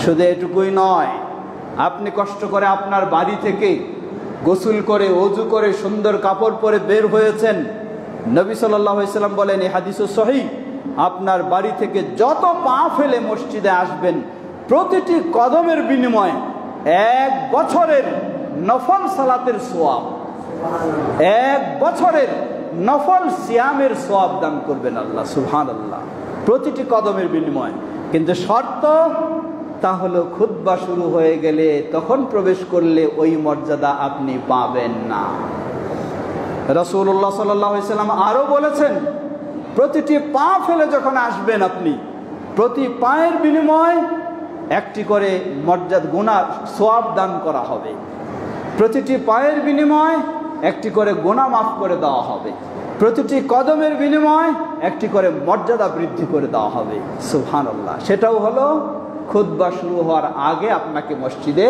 শুধু এটুকুই নয়, আপনি কষ্ট করে আপনার বাড়ি থেকে গোসল করে, ওযু করে, সুন্দর কাপড় পরে বের হয়েছেন, নবী সাল্লাল্লাহু আলাইহি ওয়াসাল্লাম বলেন, এই হাদিসও সহিহ, আপনার বাড়ি থেকে যত পা ফেলে মসজিদে আসবেন, প্রতিটি কদমের বিনিময়ে 1 বছরের নফল সালাতের সওয়াব, 1 বছরের নফল সিয়ামের সওয়াব দান করবেন আল্লাহ। সুবহানাল্লাহ, প্রতিটি কদমের বিনিময়ে। কিন্তু শর্ত তা হলো খুতবা শুরু হয়ে গেলে তখন প্রবেশ করলে ওই মর্যাদা আপনি পাবেন না। রাসূলুল্লাহ সাল্লাল্লাহু আলাইহি ওয়াসাল্লাম আরও বলেছেন, প্রতিটি পা ফেলে যখন আসবেন আপনি, প্রতি পায়ের বিনিময়ে 1টি করে মর্যাদা গুনাহ সওয়াব দান করা হবে, প্রতিটি পায়ের বিনিময়ে 1টি করে গুনাহ মাফ করে দেওয়া হবে, প্রতিটি কদমের বিনিময়ে 1টি করে মর্যাদা বৃদ্ধি করে দেওয়া হবে। সুবহানাল্লাহ, সেটাও হলো খুতবা শুরু হওয়ার আগে আপনাকে মসজিদে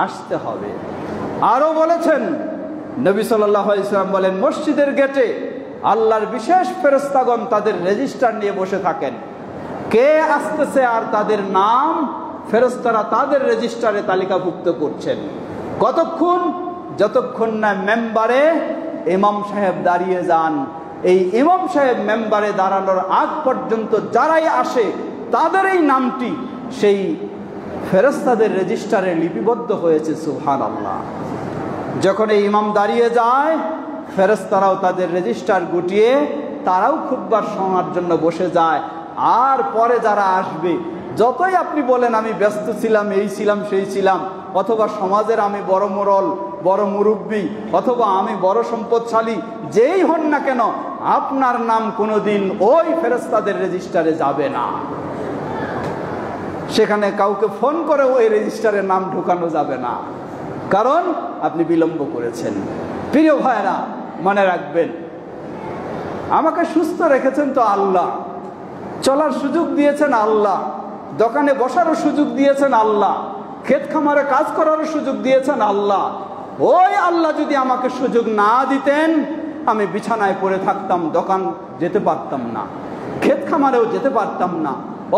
আসতে হবে। আরও বলেছেন নবী সাল্লাল্লাহু আলাইহি ওয়াসাল্লাম বলেন, মসজিদের গেটে আল্লাহর বিশেষ ফেরেশতাগণ তাদের রেজিস্টার নিয়ে বসে থাকেন, কে আসতেছে আর তাদের নাম ফেরেশতারা তাদের রেজিস্টারে তালিকাভুক্ত করছেন। কতক্ষণ? যতক্ষণ না মেম্বারে ইমাম সাহেব দাঁড়িয়ে যান। এই ইমাম সাহেব মেম্বারে দাঁড়ানোর আগ পর্যন্ত যারাই আসে তাদের এই নামটি সেই ফেরেশতাদের রেজিস্টারে লিপিবদ্ধ হয়েছে। সুবহানাল্লাহ, যখন এই ইমাম দাঁড়িয়ে যায়, ফেরেশতারাও তাদের রেজিস্টার গুটিয়ে তারাও খুতবা শোনার জন্য বসে যায়। আর পরে যারা আসবে, যতই আপনি বলেন আমি ব্যস্ত ছিলাম, এই ছিলাম, সেই ছিলাম, অথবা সমাজের আমি বড় মোড়ল, বড় মুরব্বী, অথবা আমি বড় সম্পদশালী, যেই হন না কেন, আপনার নাম কোনোদিন ওই ফেরেশতাদের রেজিস্টারে যাবে না। সেখানে কাউকে ফোন করে ওই রেজিস্টারে নাম ঢোকানো যাবে না, কারণ আপনি বিলম্ব করেছেন। প্রিয় ভাইরা, মনে রাখবেন, আমাকে সুস্থ রেখেছেন তো আল্লাহ, চলার সুযোগ দিয়েছেন আল্লাহ, দোকানে বসারও সুযোগ দিয়েছেন আল্লাহ, ক্ষেত খামারে কাজ করারও সুযোগ দিয়েছেন আল্লাহ। ওই আল্লাহ যদি আমাকে সুযোগ না দিতেন, আমি বিছানায় পড়ে থাকতাম, দোকান যেতে পারতাম না, ক্ষেত খামারেও যেতে পারতাম না,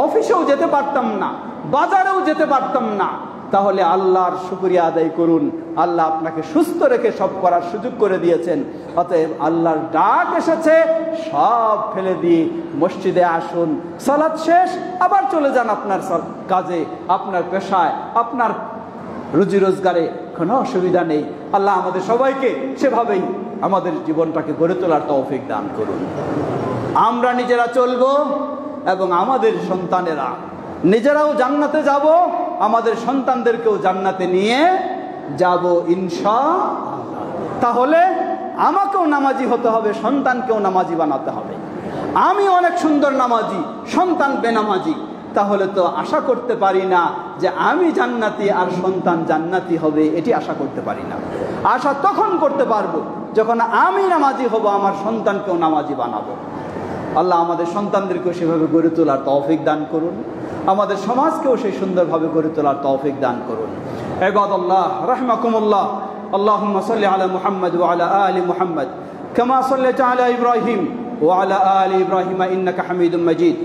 অফিসেও যেতে পারতাম না, বাজারেও যেতে পারতাম না। তাহলে আল্লাহর শুকরিয়া আদায় করুন, আল্লাহ আপনাকে সুস্থ রেখে সব করার সুযোগ করে দিয়েছেন। অতএব আল্লাহর ডাক এসেছে, সব ফেলে দিয়ে মসজিদে আসুন, সালাত শেষ আবার চলে যান আপনার কাজে, আপনার পেশায়, আপনার রুজি রোজগারে, কোনো অসুবিধা নেই। আল্লাহ আমাদের সবাইকে সেভাবেই আমাদের জীবনটাকে গড়ে তোলার তৌফিক দান করুন। আমরা নিজেরা চলবো এবং আমাদের সন্তানেরা নিজেরাও জান্নাতে যাব, আমাদের সন্তানদেরকেও জান্নাতে নিয়ে যাব ইনশাআল্লাহ। তাহলে আমাকেও নামাজি হতে হবে, সন্তানকেও নামাজি বানাতে হবে। আমি অনেক সুন্দর নামাজি, সন্তান বেনামাজি, তাহলে তো আশা করতে পারি না যে আমি জান্নাতি আর সন্তান জান্নাতি হবে, এটি আশা করতে পারি না। আশা তখন করতে পারবো যখন আমি নামাজি হব, আমার সন্তানকেও নামাজি বানাবো। আল্লাহ আমাদের সন্তানদেরকেও সেভাবে গড়ে তোলার তৌফিক দান করুন, আমাদের সমাজকেও সেই সুন্দরভাবে গড়ে তোলার তৌফিক দান করুন। ইবাদাল্লাহ রাহমাকুমুল্লাহ, আল্লাহুম্মা সাল্লি আলা মুহাম্মদ ওয়া আলা আলি মুহাম্মদ কামা সাল্লাইতা আলা ইব্রাহিম ওয়া আলা আলি ইব্রাহিম ইন্নাকা হামিদুম মাজিদ।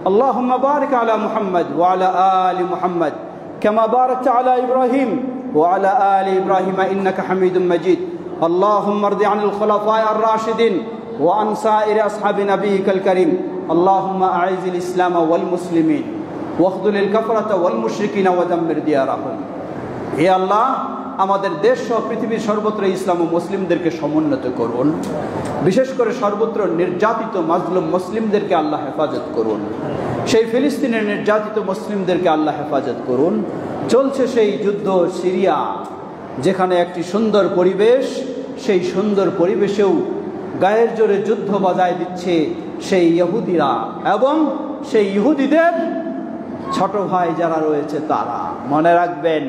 আল্লাহুম্মা বারিক আলা মুহাম্মদ ওয়া আলা আলি মুহাম্মদ কামা বারাকতা আলা ইব্রাহিম ওয়া আলা আলি ইব্রাহিম ইন্নাকা হামিদুম মাজিদ। আল্লাহুম্মা রদি আনিল খুলাফায়ে আর-রাশিদিন ওয়া আন সাইরি আসহাবি নবিয়িকাল কারীম। আল্লাহুম্মা আইজিল ইসলাম ওয়াল মুসলিমিন ওয়াখযুলিল কাফরাতা ওয়াল মুশরিকিনা ওয়া দাম্মির দিয়ারাহুম। হে আল্লাহ, আমাদের দেশ সহ পৃথিবীর সর্বত্র ইসলাম ও মুসলিমদেরকে সমুন্নত করুন। বিশেষ করে সর্বত্র নির্যাতিত মাজলুম মুসলিমদেরকে আল্লাহ হেফাজত করুন। সেই ফিলিস্তিনের নির্যাতিত মুসলিমদেরকে আল্লাহ হেফাজত করুন। চলছে সেই যুদ্ধ সিরিয়া, যেখানে একটি সুন্দর পরিবেশ, সেই সুন্দর পরিবেশেও গায়ের জোরে যুদ্ধ বাজায় দিচ্ছে সেই ইহুদিরা এবং সেই ইহুদিদের ছোট ভাই যারা রয়েছে তারা। মনে রাখবেন,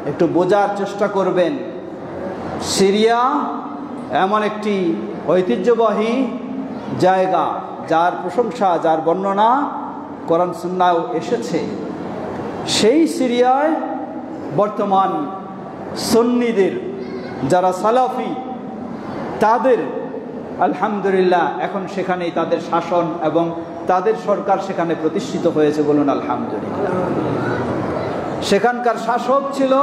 একটু বোঝার চেষ্টা করবেন, সিরিয়া এমন একটি ঐতিহ্যবাহী জায়গা যার প্রশংসা, যার বর্ণনা কোরআন সুন্নাহও এসেছে। সেই সিরিয়ায় বর্তমান সুন্নিদের যারা সালাফি, তাদের আলহামদুলিল্লাহ এখন সেখানেই তাদের শাসন এবং তাদের সরকার সেখানে প্রতিষ্ঠিত হয়েছে, বলুন আলহামদুলিল্লাহ। সেখানকার শাসক ছিল,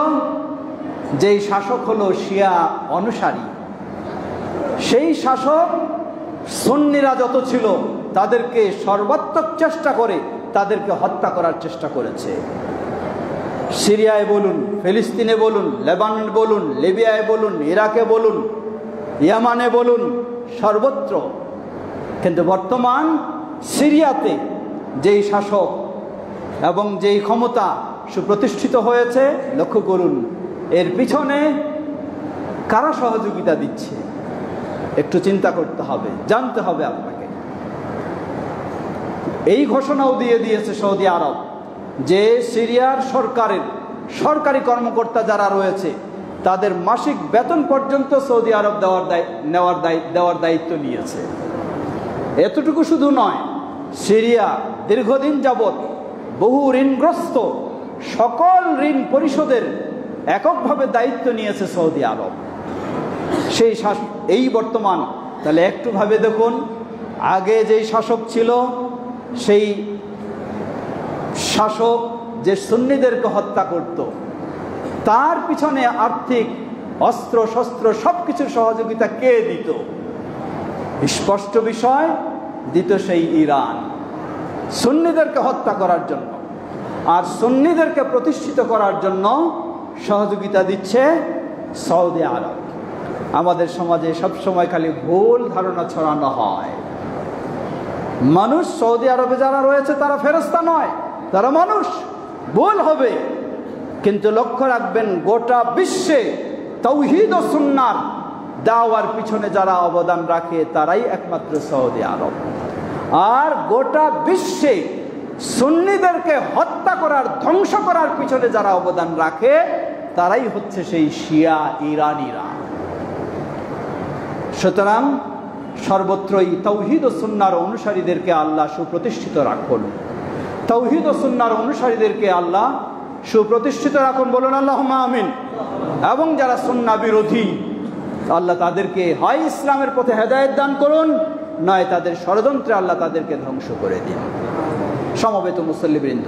যেই শাসক হলো শিয়া অনুসারী। সেই শাসক সুন্নিরা যত ছিল তাদেরকে সর্বাত্মক চেষ্টা করে তাদেরকে হত্যা করার চেষ্টা করেছে। সিরিয়ায় বলুন, ফিলিস্তিনে বলুন, লেবানন বলুন, লিবিয়ায় বলুন, ইরাকে বলুন, ইয়ামানে বলুন, সর্বত্র। কিন্তু বর্তমান সিরিয়াতে যেই শাসক এবং যেই ক্ষমতা সুপ্রতিষ্ঠিত হয়েছে, লক্ষ্য করুন এর পিছনে কারা সহযোগিতা দিচ্ছে, একটু চিন্তা করতে হবে, জানতে হবে আপনাকে। এই ঘোষণাও দিয়ে দিয়েছে সৌদি আরব যে সিরিয়ার সরকারের সরকারি কর্মকর্তা যারা রয়েছে তাদের মাসিক বেতন পর্যন্ত সৌদি আরব দেওয়ার দায়িত্ব নিয়েছে। এতটুকু শুধু নয়, সিরিয়া দীর্ঘদিন যাবৎ বহু ঋণগ্রস্ত, সকল ঋণ পরিশোধের এককভাবে দায়িত্ব নিয়েছে সৌদি আরব। সেই এই বর্তমান, তাহলে একটু ভাবে দেখুন, আগে যেই শাসক ছিল সেই শাসক যে সুন্নিদেরকে হত্যা করত, তার পিছনে আর্থিক অস্ত্র শস্ত্র সবকিছুর সহযোগিতা কে দিত? স্পষ্ট বিষয়, দিত সেই ইরান, সুন্নিদেরকে হত্যা করার জন্য। আর সুন্নিদেরকে প্রতিষ্ঠিত করার জন্য সহযোগিতা দিচ্ছে সৌদি আরব। আমাদের সমাজে সবসময় খালি ভুল ধারণা ছড়ানো হয়। মানুষ সৌদি আরবে যারা রয়েছে তারা ফেরেশতা নয়, তারা মানুষ, ভুল হবে। কিন্তু লক্ষ্য রাখবেন, গোটা বিশ্বে তাওহীদ ও সুন্নাহর দাওয়ার পিছনে যারা অবদান রাখে তারাই একমাত্র সৌদি আরব। আর গোটা বিশ্বে সুন্নিদেরকে হত্যা করার, ধ্বংস করার পিছনে যারা অবদান রাখে তারাই হচ্ছে সেই শিয়া ইরানিরা। সুতরাং সর্বত্রই তাওহীদ ও সুন্নাহর অনুসারীদেরকে আল্লাহ সুপ্রতিষ্ঠিত রাখুন। তাওহীদ ও সুন্নাহর অনুসারীদেরকে আল্লাহ সুপ্রতিষ্ঠিত রাখুন, বলুন আল্লাহুম্মা আমিন। এবং যারা সুন্নাহ বিরোধী আল্লাহ তাদেরকে হয় ইসলামের পথে হেদায়েত দান করুন, নয় তাদের ষড়যন্ত্রে আল্লাহ তাদেরকে ধ্বংস করে দিন। সমবেত মুসল্লিবৃন্দ,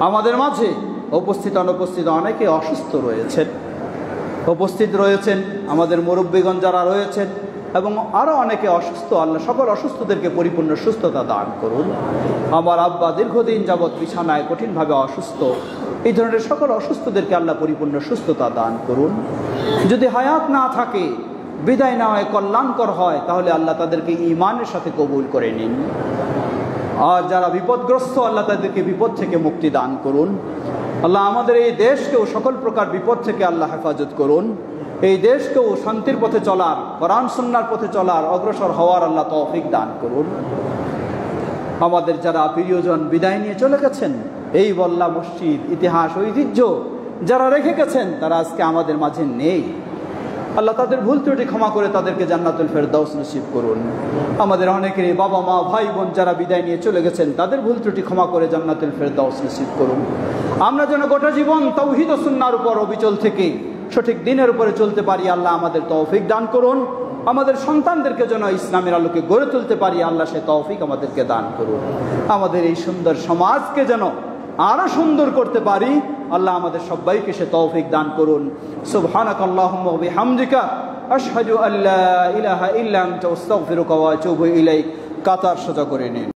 আমাদের মাঝে উপস্থিত অনুপস্থিত অনেকে অসুস্থ রয়েছেন, উপস্থিত রয়েছেন আমাদের মুরব্বীগণ যারা রয়েছেন, এবং আরও অনেকে অসুস্থ। আল্লাহ সকল অসুস্থদেরকে পরিপূর্ণ সুস্থতা দান করুন। আমার আব্বা দীর্ঘদিন যাবৎ বিছানায় কঠিনভাবে অসুস্থ, এই ধরনের সকল অসুস্থদেরকে আল্লাহ পরিপূর্ণ সুস্থতা দান করুন। যদি হায়াত না থাকে, বিদায় না হয় কল্যাণকর হয়, তাহলে আল্লাহ তাদেরকে ঈমানের সাথে কবুল করে নিন। আর যারা বিপদগ্রস্ত, আল্লাহ তাদেরকে বিপদ থেকে মুক্তি দান করুন। আল্লাহ আমাদের এই দেশকেও সকল প্রকার বিপদ থেকে আল্লাহ হেফাজত করুন। এই দেশকেও শান্তির পথে চলার, কোরআন সুন্নাহর পথে চলার, অগ্রসর হওয়ার আল্লাহ তৌফিক দান করুন। আমাদের যারা প্রিয়জন বিদায় নিয়ে চলে গেছেন, এই বল্লা মসজিদ ইতিহাস ঐতিহ্য যারা রেখে গেছেন, তারা আজকে আমাদের মাঝে নেই। আল্লাহ তাদের ভুল ত্রুটি ক্ষমা করে তাদেরকে জান্নাতুল ফেরদাউস নসিব করুন। আমাদের অনেকেরই বাবা মা ভাই বোন যারা বিদায় নিয়ে চলে গেছেন, তাদের ভুল ত্রুটি ক্ষমা করে জান্নাতুল ফেরদাউস নসিব করুন। আমরা যেন গোটা জীবন তাওহীদ ও সুন্নাহর উপর অবিচল থেকে সঠিক দিনের উপরে চলতে পারি, আল্লাহ আমাদের তৌফিক দান করুন। আমাদের সন্তানদেরকে যেন ইসলামের আলোকে গড়ে তুলতে পারি, আল্লাহ সে তৌফিক আমাদেরকে দান করুন। আমাদের এই সুন্দর সমাজকে যেন আরো সুন্দর করতে পারি, আল্লাহ আমাদের সবাইকে সে তৌফিক দান করুন। সুবহানাকাল্লাহুম্মা ওয়া বিহামদিকা আশহাদু আল্লা ইলাহা ইল্লা আনতা আস্তাগফিরুকা ওয়া আতুবু ইলাইক। কাতার সোজা করে নিন।